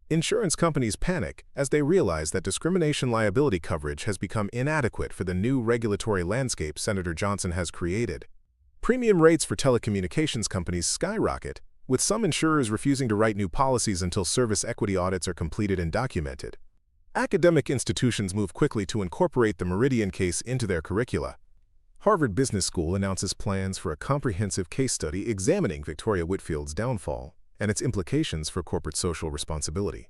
Insurance companies panic as they realize that discrimination liability coverage has become inadequate for the new regulatory landscape Senator Johnson has created. Premium rates for telecommunications companies skyrocket, with some insurers refusing to write new policies until service equity audits are completed and documented. Academic institutions move quickly to incorporate the Meridian case into their curricula. Harvard Business School announces plans for a comprehensive case study examining Victoria Whitfield's downfall and its implications for corporate social responsibility.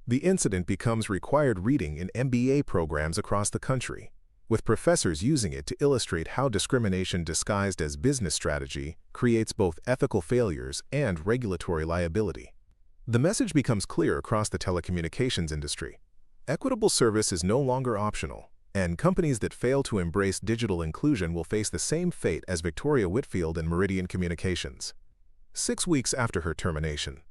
The incident becomes required reading in MBA programs across the country, with professors using it to illustrate how discrimination disguised as business strategy creates both ethical failures and regulatory liability. The message becomes clear across the telecommunications industry. Equitable service is no longer optional, and companies that fail to embrace digital inclusion will face the same fate as Victoria Whitfield and Meridian Communications. 6 weeks after her termination,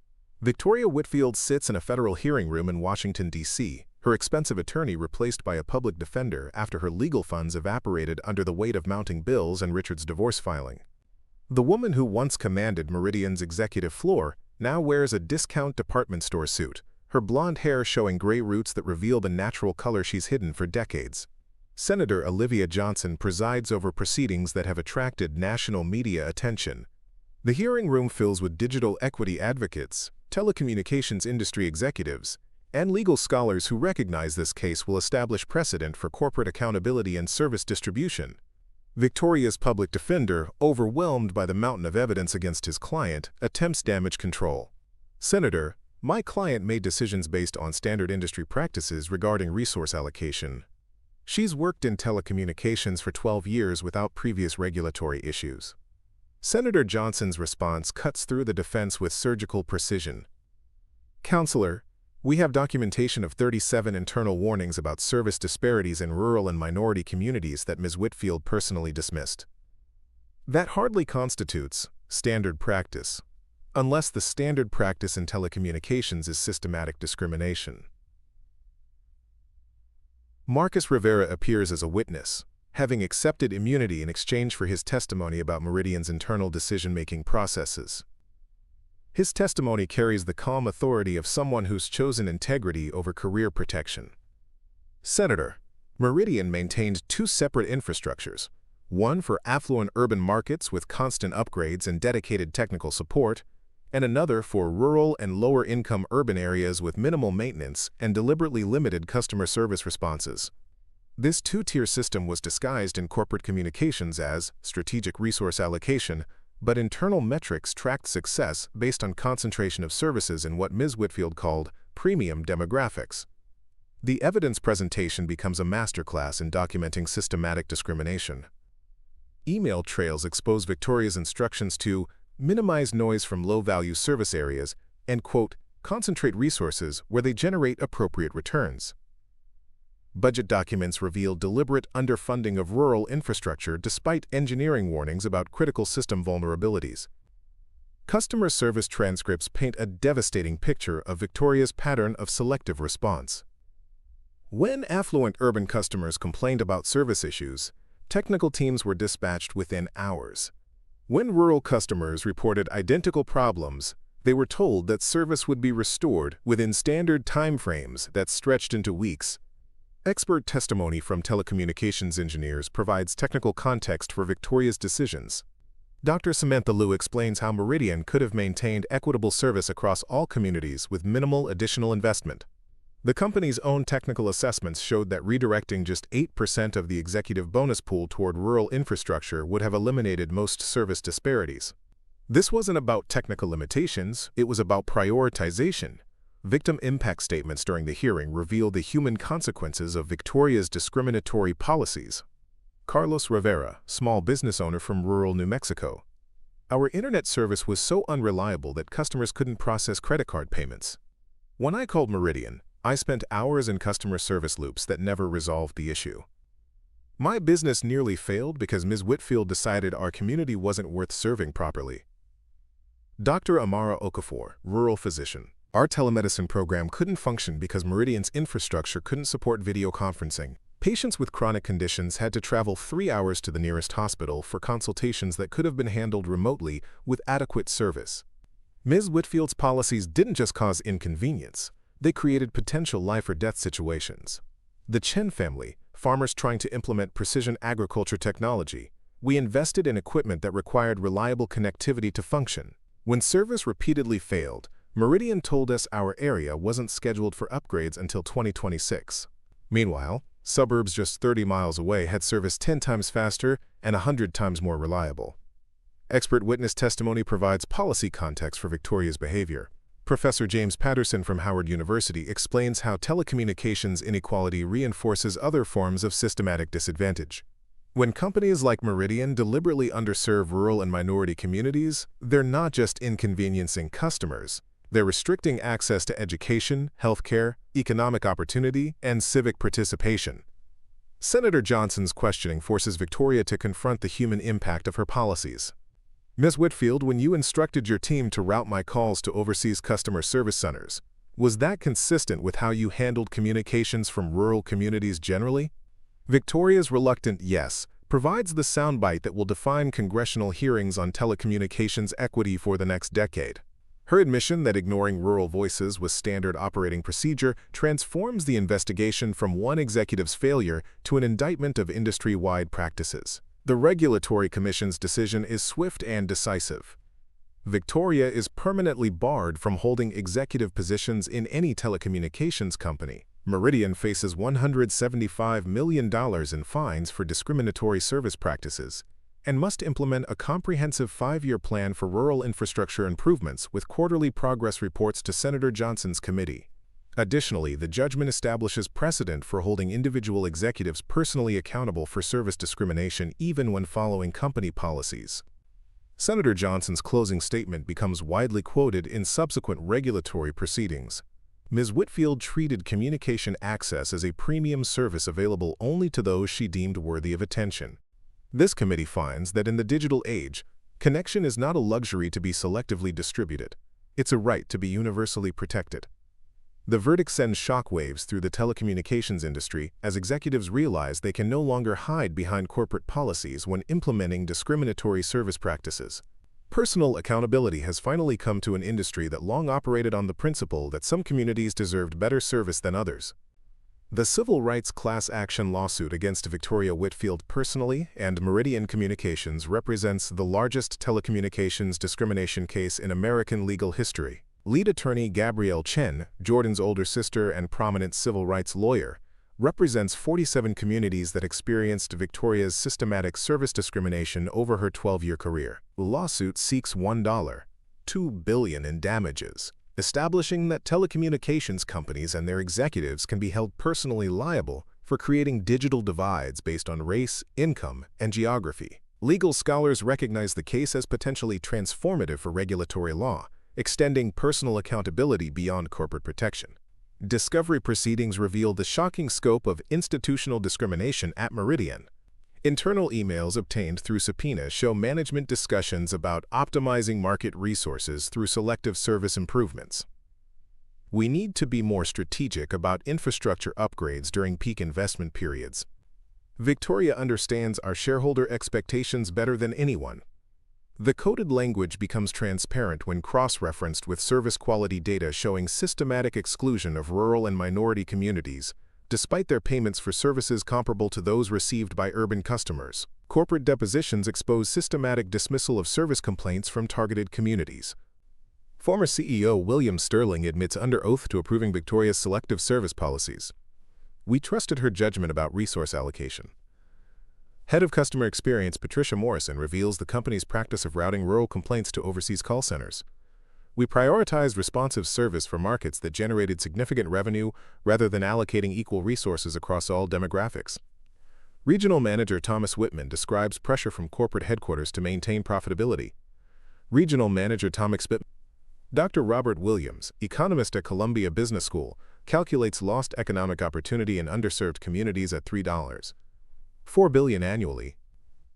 Victoria Whitfield sits in a federal hearing room in Washington, D.C., her expensive attorney replaced by a public defender after her legal funds evaporated under the weight of mounting bills and Richard's divorce filing. The woman who once commanded Meridian's executive floor now wears a discount department store suit, her blonde hair showing gray roots that reveal the natural color she's hidden for decades. Senator Olivia Johnson presides over proceedings that have attracted national media attention. The hearing room fills with digital equity advocates, telecommunications industry executives, and legal scholars who recognize this case will establish precedent for corporate accountability and service distribution. Victoria's public defender, overwhelmed by the mountain of evidence against his client, attempts damage control. Senator, my client made decisions based on standard industry practices regarding resource allocation. She's worked in telecommunications for 12 years without previous regulatory issues. Senator Johnson's response cuts through the defense with surgical precision. Counselor, we have documentation of 37 internal warnings about service disparities in rural and minority communities that Ms. Whitfield personally dismissed. That hardly constitutes standard practice, unless the standard practice in telecommunications is systematic discrimination. Marcus Rivera appears as a witness, having accepted immunity in exchange for his testimony about Meridian's internal decision-making processes. His testimony carries the calm authority of someone who's chosen integrity over career protection. Senator, Meridian maintained two separate infrastructures, one for affluent urban markets with constant upgrades and dedicated technical support, and another for rural and lower-income urban areas with minimal maintenance and deliberately limited customer service responses. This two-tier system was disguised in corporate communications as strategic resource allocation, but internal metrics tracked success based on concentration of services in what Ms. Whitfield called premium demographics. The evidence presentation becomes a masterclass in documenting systematic discrimination. Email trails expose Victoria's instructions to minimize noise from low-value service areas and, quote, concentrate resources where they generate appropriate returns. Budget documents reveal deliberate underfunding of rural infrastructure despite engineering warnings about critical system vulnerabilities. Customer service transcripts paint a devastating picture of Victoria's pattern of selective response. When affluent urban customers complained about service issues, technical teams were dispatched within hours. When rural customers reported identical problems, they were told that service would be restored within standard timeframes that stretched into weeks. Expert testimony from telecommunications engineers provides technical context for Victoria's decisions. Dr. Samantha Liu explains how Meridian could have maintained equitable service across all communities with minimal additional investment. The company's own technical assessments showed that redirecting just 8% of the executive bonus pool toward rural infrastructure would have eliminated most service disparities. This wasn't about technical limitations, it was about prioritization. Victim impact statements during the hearing revealed the human consequences of Victoria's discriminatory policies. Carlos Rivera, small business owner from rural New Mexico. Our internet service was so unreliable that customers couldn't process credit card payments. When I called Meridian, I spent hours in customer service loops that never resolved the issue. My business nearly failed because Ms. Whitfield decided our community wasn't worth serving properly. Dr. Amara Okafor, rural physician. Our telemedicine program couldn't function because Meridian's infrastructure couldn't support video conferencing. Patients with chronic conditions had to travel 3 hours to the nearest hospital for consultations that could have been handled remotely with adequate service. Ms. Whitfield's policies didn't just cause inconvenience, they created potential life-or-death situations. The Chen family, farmers trying to implement precision agriculture technology, we invested in equipment that required reliable connectivity to function. When service repeatedly failed, Meridian told us our area wasn't scheduled for upgrades until 2026. Meanwhile, suburbs just 30 miles away had service 10 times faster and 100 times more reliable. Expert witness testimony provides policy context for Victoria's behavior. Professor James Patterson from Howard University explains how telecommunications inequality reinforces other forms of systematic disadvantage. When companies like Meridian deliberately underserve rural and minority communities, they're not just inconveniencing customers, they're restricting access to education, healthcare, economic opportunity, and civic participation. Senator Johnson's questioning forces Victoria to confront the human impact of her policies. Ms. Whitfield, when you instructed your team to route my calls to overseas customer service centers, was that consistent with how you handled communications from rural communities generally? Victoria's reluctant yes provides the soundbite that will define congressional hearings on telecommunications equity for the next decade. Her admission that ignoring rural voices was standard operating procedure transforms the investigation from one executive's failure to an indictment of industry-wide practices. The Regulatory Commission's decision is swift and decisive. Victoria is permanently barred from holding executive positions in any telecommunications company. Meridian faces $175 million in fines for discriminatory service practices and must implement a comprehensive 5-year plan for rural infrastructure improvements with quarterly progress reports to Senator Johnson's committee. Additionally, the judgment establishes precedent for holding individual executives personally accountable for service discrimination even when following company policies. Senator Johnson's closing statement becomes widely quoted in subsequent regulatory proceedings. Ms. Whitfield treated communication access as a premium service available only to those she deemed worthy of attention. This committee finds that in the digital age, connection is not a luxury to be selectively distributed. It's a right to be universally protected. The verdict sends shockwaves through the telecommunications industry as executives realize they can no longer hide behind corporate policies when implementing discriminatory service practices. Personal accountability has finally come to an industry that long operated on the principle that some communities deserved better service than others. The civil rights class action lawsuit against Victoria Whitfield personally and Meridian Communications represents the largest telecommunications discrimination case in American legal history. Lead attorney Gabrielle Chen, Jordan's older sister and prominent civil rights lawyer, represents 47 communities that experienced Victoria's systematic service discrimination over her 12-year career. The lawsuit seeks $1.2 billion in damages, establishing that telecommunications companies and their executives can be held personally liable for creating digital divides based on race, income, and geography. Legal scholars recognize the case as potentially transformative for regulatory law, extending personal accountability beyond corporate protection. Discovery proceedings reveal the shocking scope of institutional discrimination at Meridian. Internal emails obtained through subpoena show management discussions about optimizing market resources through selective service improvements. We need to be more strategic about infrastructure upgrades during peak investment periods. Victoria understands our shareholder expectations better than anyone. The coded language becomes transparent when cross-referenced with service quality data showing systematic exclusion of rural and minority communities, despite their payments for services comparable to those received by urban customers. Corporate depositions expose systematic dismissal of service complaints from targeted communities. Former CEO William Sterling admits under oath to approving Victoria's selective service policies. We trusted her judgment about resource allocation. Head of Customer Experience Patricia Morrison reveals the company's practice of routing rural complaints to overseas call centers. We prioritized responsive service for markets that generated significant revenue rather than allocating equal resources across all demographics. Regional Manager Thomas Whitman describes pressure from corporate headquarters to maintain profitability. Regional Manager Thomas Whitman. Dr. Robert Williams, economist at Columbia Business School, calculates lost economic opportunity in underserved communities at $3.4 billion annually.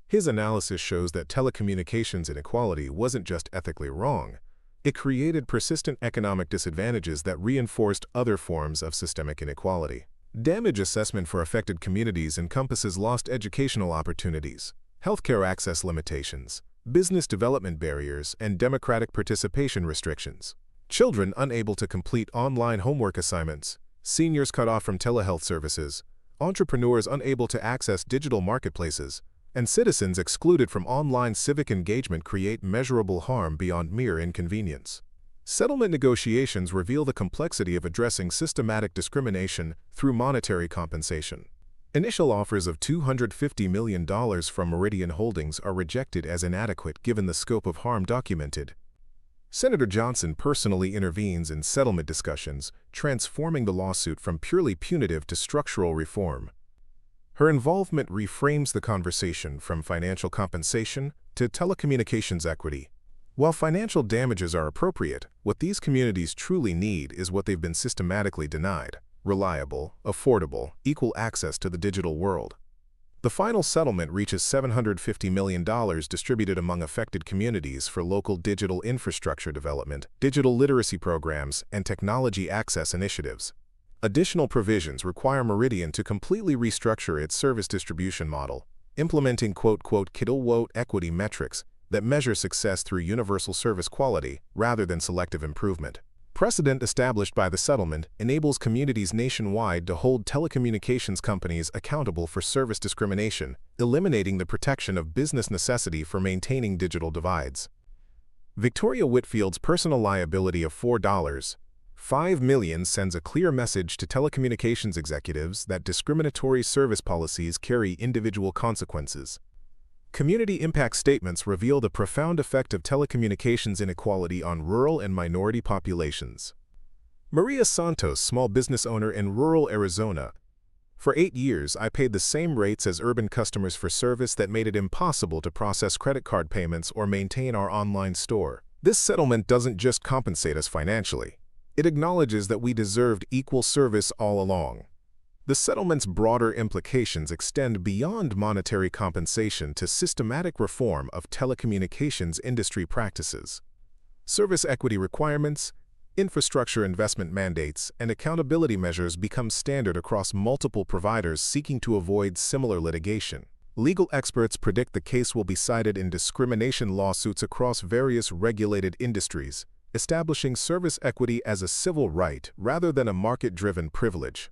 His analysis shows that telecommunications inequality wasn't just ethically wrong. It created persistent economic disadvantages that reinforced other forms of systemic inequality. Damage assessment for affected communities encompasses lost educational opportunities, healthcare access limitations, business development barriers, and democratic participation restrictions. Children unable to complete online homework assignments, seniors cut off from telehealth services, entrepreneurs unable to access digital marketplaces, and citizens excluded from online civic engagement create measurable harm beyond mere inconvenience. Settlement negotiations reveal the complexity of addressing systematic discrimination through monetary compensation. Initial offers of $250 million from Meridian Holdings are rejected as inadequate given the scope of harm documented. Senator Johnson personally intervenes in settlement discussions, transforming the lawsuit from purely punitive to structural reform. Her involvement reframes the conversation from financial compensation to telecommunications equity. While financial damages are appropriate, what these communities truly need is what they've been systematically denied: reliable, affordable, equal access to the digital world. The final settlement reaches $750 million distributed among affected communities for local digital infrastructure development, digital literacy programs, and technology access initiatives. Additional provisions require Meridian to completely restructure its service distribution model, implementing "kilowatt equity metrics that measure success through universal service quality rather than selective improvement. Precedent established by the settlement enables communities nationwide to hold telecommunications companies accountable for service discrimination, eliminating the protection of business necessity for maintaining digital divides. Victoria Whitfield's personal liability of $4.5 million sends a clear message to telecommunications executives that discriminatory service policies carry individual consequences. Community impact statements reveal the profound effect of telecommunications inequality on rural and minority populations. Maria Santos, small business owner in rural Arizona. For 8 years, I paid the same rates as urban customers for service that made it impossible to process credit card payments or maintain our online store. This settlement doesn't just compensate us financially. It acknowledges that we deserved equal service all along. The settlement's broader implications extend beyond monetary compensation to systematic reform of telecommunications industry practices. Service equity requirements, infrastructure investment mandates, and accountability measures become standard across multiple providers seeking to avoid similar litigation. Legal experts predict the case will be cited in discrimination lawsuits across various regulated industries, establishing service equity as a civil right rather than a market-driven privilege.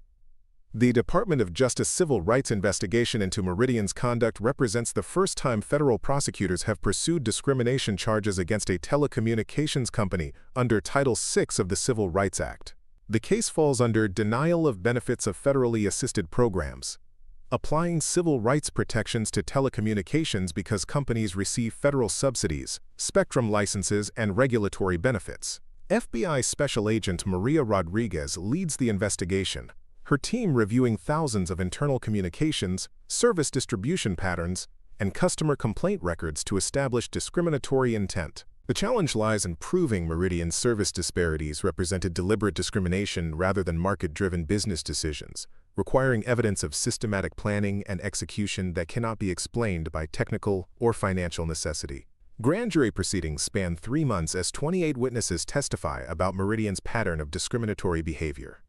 The Department of Justice civil rights investigation into Meridian's conduct represents the first time federal prosecutors have pursued discrimination charges against a telecommunications company under Title VI of the Civil Rights Act. The case falls under denial of benefits of federally assisted programs, applying civil rights protections to telecommunications because companies receive federal subsidies, spectrum licenses, and regulatory benefits. FBI Special Agent Maria Rodriguez leads the investigation, her team reviewing thousands of internal communications, service distribution patterns, and customer complaint records to establish discriminatory intent. The challenge lies in proving Meridian's service disparities represented deliberate discrimination rather than market-driven business decisions, requiring evidence of systematic planning and execution that cannot be explained by technical or financial necessity. Grand jury proceedings span 3 months as 28 witnesses testify about Meridian's pattern of discriminatory behavior.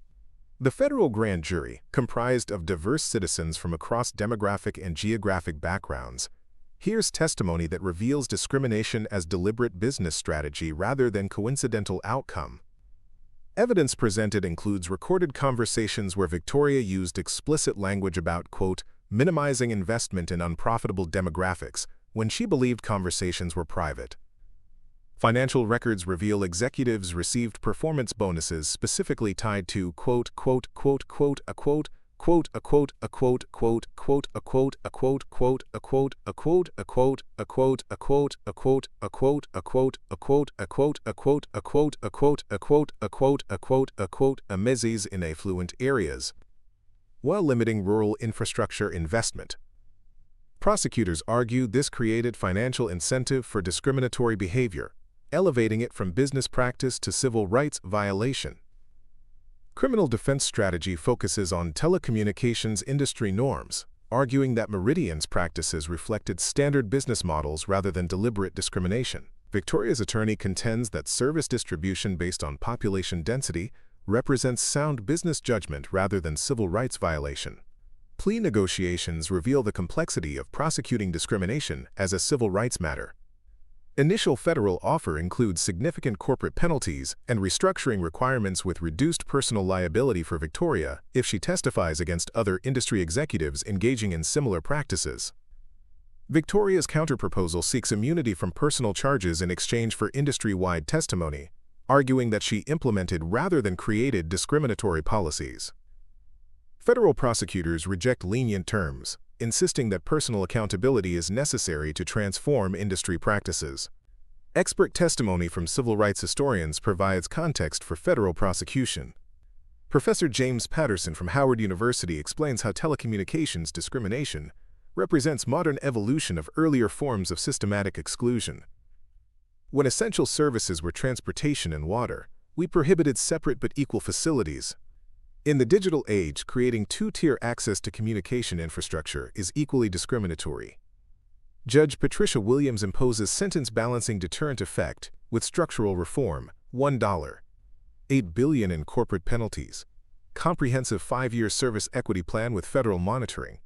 The federal grand jury, comprised of diverse citizens from across demographic and geographic backgrounds, hears testimony that reveals discrimination as deliberate business strategy rather than coincidental outcome. Evidence presented includes recorded conversations where Victoria used explicit language about, minimizing investment in unprofitable demographics when she believed conversations were private. Financial records reveal executives received performance bonuses specifically tied to amenities in affluent areas, while limiting rural infrastructure investment. Prosecutors argue this created financial incentive for discriminatory behavior, elevating it from business practice to civil rights violation. Criminal defense strategy focuses on telecommunications industry norms, arguing that Meridian's practices reflected standard business models rather than deliberate discrimination. Victoria's attorney contends that service distribution based on population density represents sound business judgment rather than civil rights violation. Plea negotiations reveal the complexity of prosecuting discrimination as a civil rights matter. Initial federal offer includes significant corporate penalties and restructuring requirements with reduced personal liability for Victoria if she testifies against other industry executives engaging in similar practices. Victoria's counterproposal seeks immunity from personal charges in exchange for industry-wide testimony, arguing that she implemented rather than created discriminatory policies. Federal prosecutors reject lenient terms, insisting that personal accountability is necessary to transform industry practices. Expert testimony from civil rights historians provides context for federal prosecution. Professor James Patterson from Howard University explains how telecommunications discrimination represents modern evolution of earlier forms of systematic exclusion. When essential services were transportation and water, we prohibited separate but equal facilities. In the digital age, creating two-tier access to communication infrastructure is equally discriminatory. Judge Patricia Williams imposes sentence-balancing deterrent effect with structural reform, $1.8 billion in corporate penalties, comprehensive 5-year service equity plan with federal monitoring,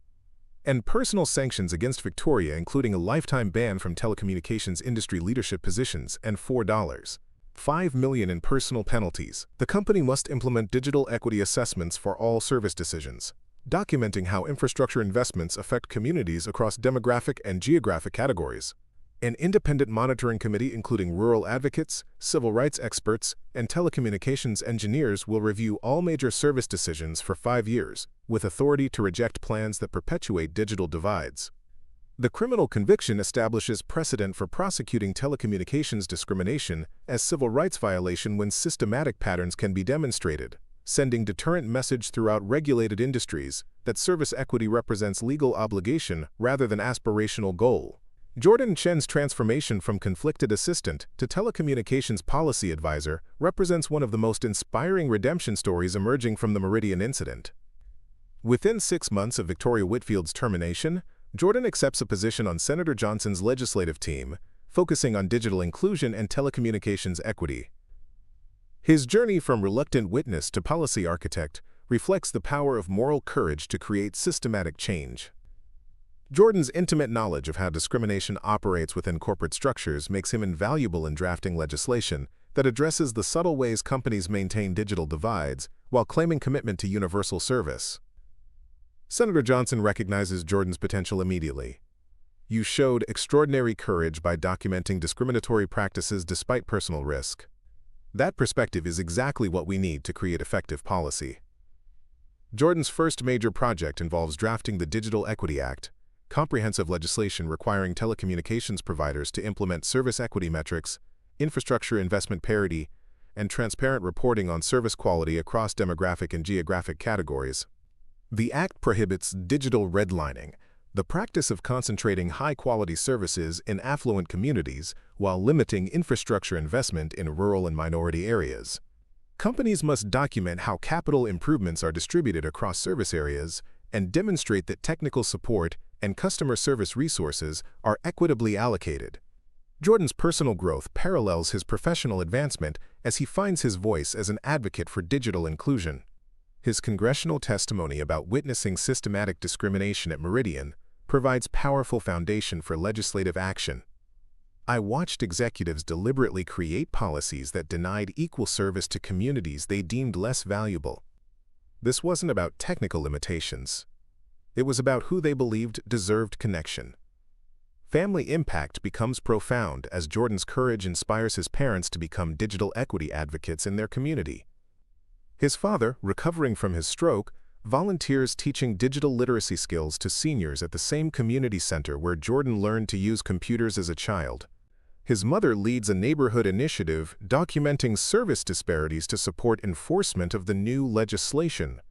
and personal sanctions against Victoria, including a lifetime ban from telecommunications industry leadership positions and $4.5 million in personal penalties. The company must implement digital equity assessments for all service decisions, documenting how infrastructure investments affect communities across demographic and geographic categories. An independent monitoring committee including rural advocates, civil rights experts, and telecommunications engineers will review all major service decisions for 5 years, with authority to reject plans that perpetuate digital divides. The criminal conviction establishes precedent for prosecuting telecommunications discrimination as civil rights violation when systematic patterns can be demonstrated, sending deterrent message throughout regulated industries that service equity represents legal obligation rather than aspirational goal. Jordan Chen's transformation from conflicted assistant to telecommunications policy advisor represents one of the most inspiring redemption stories emerging from the Meridian incident. Within 6 months of Victoria Whitfield's termination, Jordan accepts a position on Senator Johnson's legislative team, focusing on digital inclusion and telecommunications equity. His journey from reluctant witness to policy architect reflects the power of moral courage to create systematic change. Jordan's intimate knowledge of how discrimination operates within corporate structures makes him invaluable in drafting legislation that addresses the subtle ways companies maintain digital divides while claiming commitment to universal service. Senator Johnson recognizes Jordan's potential immediately. "You showed extraordinary courage by documenting discriminatory practices despite personal risk. That perspective is exactly what we need to create effective policy." Jordan's first major project involves drafting the Digital Equity Act, comprehensive legislation requiring telecommunications providers to implement service equity metrics, infrastructure investment parity, and transparent reporting on service quality across demographic and geographic categories. The act prohibits digital redlining, the practice of concentrating high-quality services in affluent communities while limiting infrastructure investment in rural and minority areas. Companies must document how capital improvements are distributed across service areas and demonstrate that technical support and customer service resources are equitably allocated. Jordan's personal growth parallels his professional advancement as he finds his voice as an advocate for digital inclusion. His congressional testimony about witnessing systematic discrimination at Meridian provides powerful foundation for legislative action. "I watched executives deliberately create policies that denied equal service to communities they deemed less valuable. This wasn't about technical limitations. It was about who they believed deserved connection." Family impact becomes profound as Jordan's courage inspires his parents to become digital equity advocates in their community. His father, recovering from his stroke, volunteers teaching digital literacy skills to seniors at the same community center where Jordan learned to use computers as a child. His mother leads a neighborhood initiative documenting service disparities to support enforcement of the new legislation.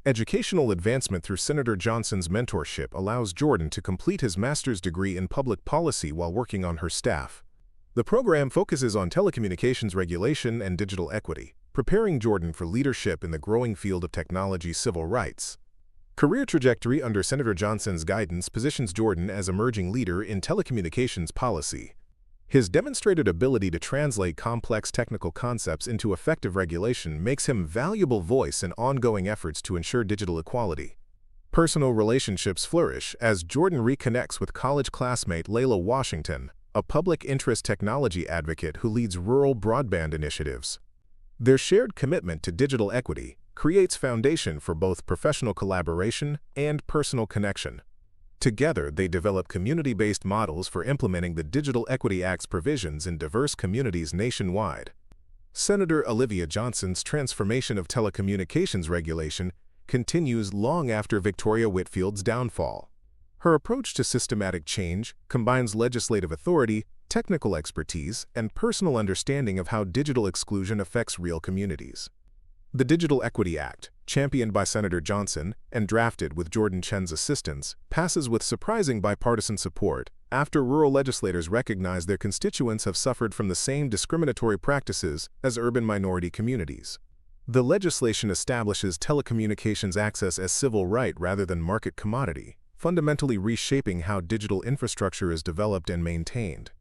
Educational advancement through Senator Johnson's mentorship allows Jordan to complete his master's degree in public policy while working on her staff. The program focuses on telecommunications regulation and digital equity, preparing Jordan for leadership in the growing field of technology civil rights. Career trajectory under Senator Johnson's guidance positions Jordan as emerging leader in telecommunications policy. His demonstrated ability to translate complex technical concepts into effective regulation makes him a valuable voice in ongoing efforts to ensure digital equality. Personal relationships flourish as Jordan reconnects with college classmate Layla Washington, a public interest technology advocate who leads rural broadband initiatives. Their shared commitment to digital equity creates foundation for both professional collaboration and personal connection. Together, they develop community-based models for implementing the Digital Equity Act's provisions in diverse communities nationwide. Senator Olivia Johnson's transformation of telecommunications regulation continues long after Victoria Whitfield's downfall. Her approach to systematic change combines legislative authority, technical expertise, and personal understanding of how digital exclusion affects real communities. The Digital Equity Act, championed by Senator Johnson and drafted with Jordan Chen's assistance, passes with surprising bipartisan support after rural legislators recognize their constituents have suffered from the same discriminatory practices as urban minority communities. The legislation establishes telecommunications access as civil right rather than market commodity, fundamentally reshaping how digital infrastructure is developed and maintained.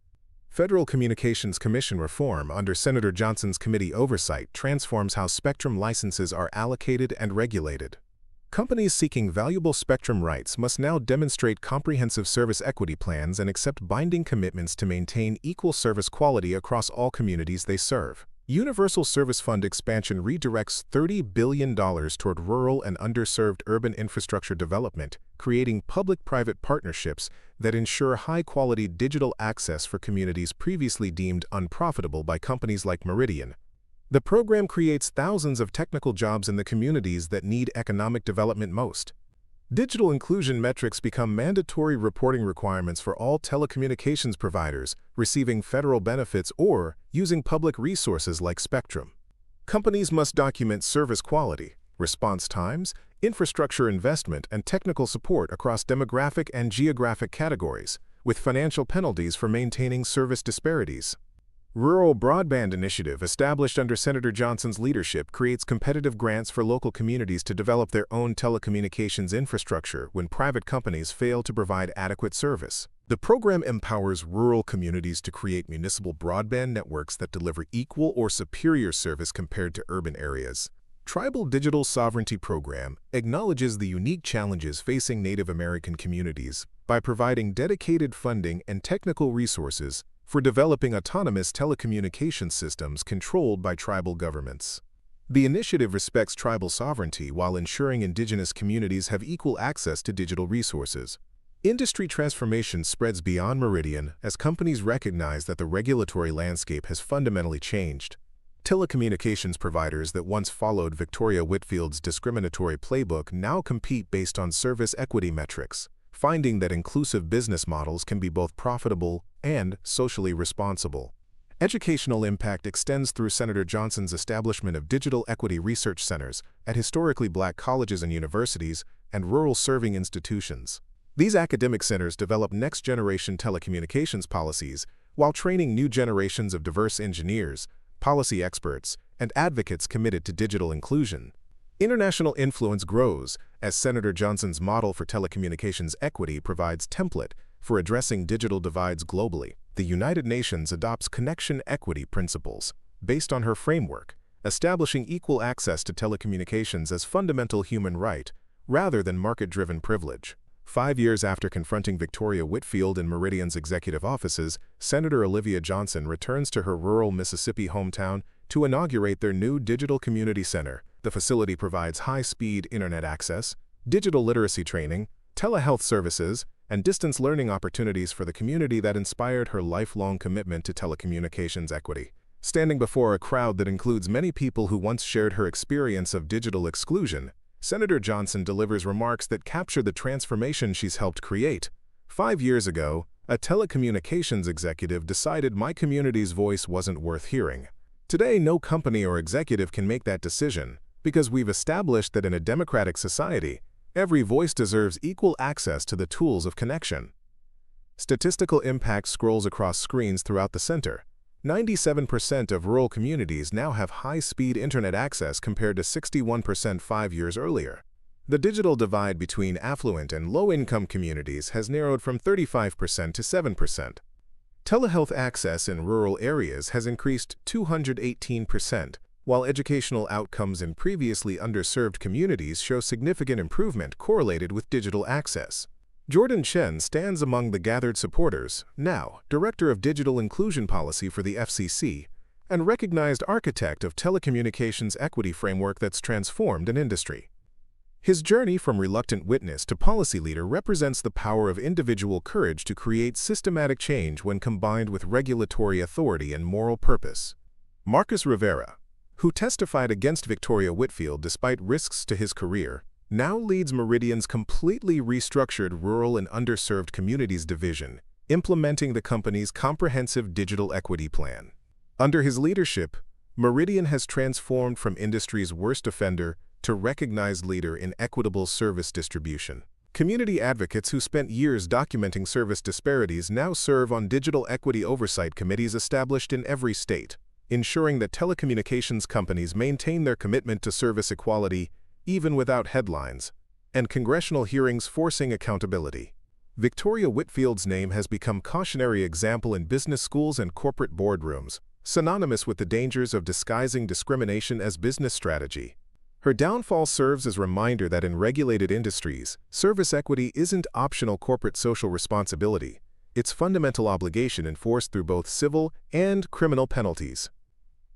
Federal Communications Commission reform under Senator Johnson's committee oversight transforms how spectrum licenses are allocated and regulated. Companies seeking valuable spectrum rights must now demonstrate comprehensive service equity plans and accept binding commitments to maintain equal service quality across all communities they serve. Universal Service Fund expansion redirects $30 billion toward rural and underserved urban infrastructure development, creating public-private partnerships that ensure high-quality digital access for communities previously deemed unprofitable by companies like Meridian. The program creates thousands of technical jobs in the communities that need economic development most. Digital inclusion metrics become mandatory reporting requirements for all telecommunications providers receiving federal benefits or using public resources like spectrum. Companies must document service quality, response times, infrastructure investment, and technical support across demographic and geographic categories, with financial penalties for maintaining service disparities. Rural Broadband Initiative, established under Senator Johnson's leadership, creates competitive grants for local communities to develop their own telecommunications infrastructure when private companies fail to provide adequate service. The program empowers rural communities to create municipal broadband networks that deliver equal or superior service compared to urban areas. Tribal Digital Sovereignty Program acknowledges the unique challenges facing Native American communities by providing dedicated funding and technical resources for developing autonomous telecommunications systems controlled by tribal governments. The initiative respects tribal sovereignty while ensuring indigenous communities have equal access to digital resources. Industry transformation spreads beyond Meridian as companies recognize that the regulatory landscape has fundamentally changed. Telecommunications providers that once followed Victoria Whitfield's discriminatory playbook now compete based on service equity metrics, finding that inclusive business models can be both profitable and socially responsible. Educational impact extends through Senator Johnson's establishment of digital equity research centers at historically Black colleges and universities and rural serving institutions. These academic centers develop next-generation telecommunications policies while training new generations of diverse engineers, policy experts, and advocates committed to digital inclusion. International influence grows as Senator Johnson's model for telecommunications equity provides template for addressing digital divides globally. The United Nations adopts connection equity principles based on her framework, establishing equal access to telecommunications as fundamental human right rather than market-driven privilege. 5 years after confronting Victoria Whitfield in Meridian's executive offices, Senator Olivia Johnson returns to her rural Mississippi hometown to inaugurate their new Digital Community Center. The facility provides high-speed internet access, digital literacy training, telehealth services, and distance learning opportunities for the community that inspired her lifelong commitment to telecommunications equity. Standing before a crowd that includes many people who once shared her experience of digital exclusion, Senator Johnson delivers remarks that capture the transformation she's helped create. 5 years ago, a telecommunications executive decided my community's voice wasn't worth hearing. Today, no company or executive can make that decision because we've established that in a democratic society, every voice deserves equal access to the tools of connection. Statistical impact scrolls across screens throughout the center. 97% of rural communities now have high-speed internet access compared to 61% 5 years earlier. The digital divide between affluent and low-income communities has narrowed from 35% to 7%. Telehealth access in rural areas has increased 218%, while educational outcomes in previously underserved communities show significant improvement correlated with digital access. Jordan Chen stands among the gathered supporters, now Director of Digital Inclusion Policy for the FCC, and recognized architect of telecommunications equity framework that's transformed an industry. His journey from reluctant witness to policy leader represents the power of individual courage to create systematic change when combined with regulatory authority and moral purpose. Marcus Rivera, who testified against Victoria Whitfield despite risks to his career, now leads Meridian's completely restructured rural and underserved communities division, implementing the company's comprehensive digital equity plan. Under his leadership, Meridian has transformed from industry's worst offender to recognized leader in equitable service distribution. Community advocates who spent years documenting service disparities now serve on digital equity oversight committees established in every state, ensuring that telecommunications companies maintain their commitment to service equality even without headlines, and congressional hearings forcing accountability. Victoria Whitfield's name has become cautionary example in business schools and corporate boardrooms, synonymous with the dangers of disguising discrimination as business strategy. Her downfall serves as a reminder that in regulated industries, service equity isn't optional corporate social responsibility. It's fundamental obligation enforced through both civil and criminal penalties.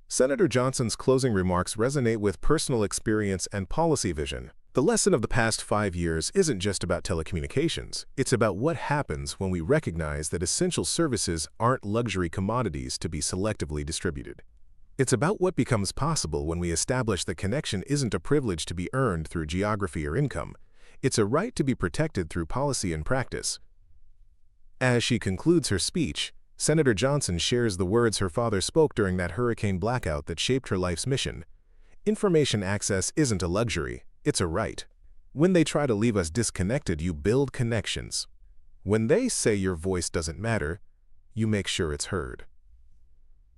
Senator Johnson's closing remarks resonate with personal experience and policy vision. The lesson of the past 5 years isn't just about telecommunications. It's about what happens when we recognize that essential services aren't luxury commodities to be selectively distributed. It's about what becomes possible when we establish that connection isn't a privilege to be earned through geography or income. It's a right to be protected through policy and practice. As she concludes her speech, Senator Johnson shares the words her father spoke during that hurricane blackout that shaped her life's mission. Information access isn't a luxury, it's a right. When they try to leave us disconnected, you build connections. When they say your voice doesn't matter, you make sure it's heard.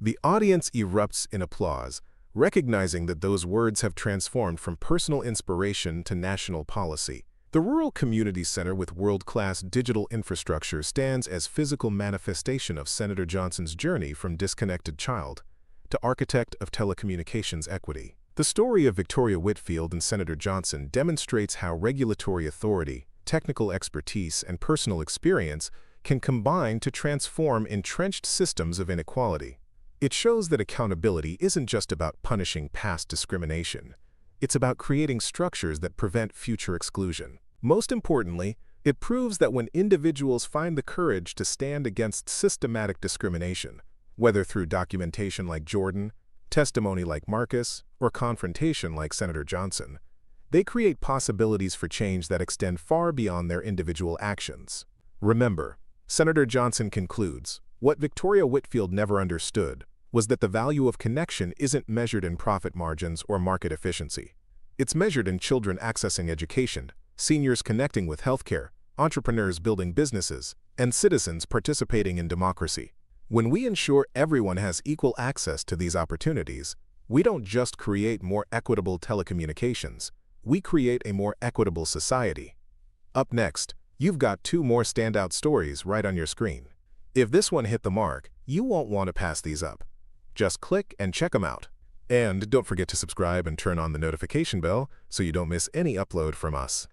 The audience erupts in applause, recognizing that those words have transformed from personal inspiration to national policy. The Rural Community Center with world-class digital infrastructure stands as physical manifestation of Senator Johnson's journey from disconnected child to architect of telecommunications equity. The story of Victoria Whitfield and Senator Johnson demonstrates how regulatory authority, technical expertise, and personal experience can combine to transform entrenched systems of inequality. It shows that accountability isn't just about punishing past discrimination. It's about creating structures that prevent future exclusion. Most importantly, it proves that when individuals find the courage to stand against systematic discrimination, whether through documentation like Jordan, testimony like Marcus, or confrontation like Senator Johnson, they create possibilities for change that extend far beyond their individual actions. Remember, Senator Johnson concludes, what Victoria Whitfield never understood was that the value of connection isn't measured in profit margins or market efficiency. It's measured in children accessing education, seniors connecting with healthcare, entrepreneurs building businesses, and citizens participating in democracy. When we ensure everyone has equal access to these opportunities, we don't just create more equitable telecommunications, we create a more equitable society. Up next, you've got 2 more standout stories right on your screen. If this one hit the mark, you won't want to pass these up. Just click and check them out. And don't forget to subscribe and turn on the notification bell so you don't miss any upload from us.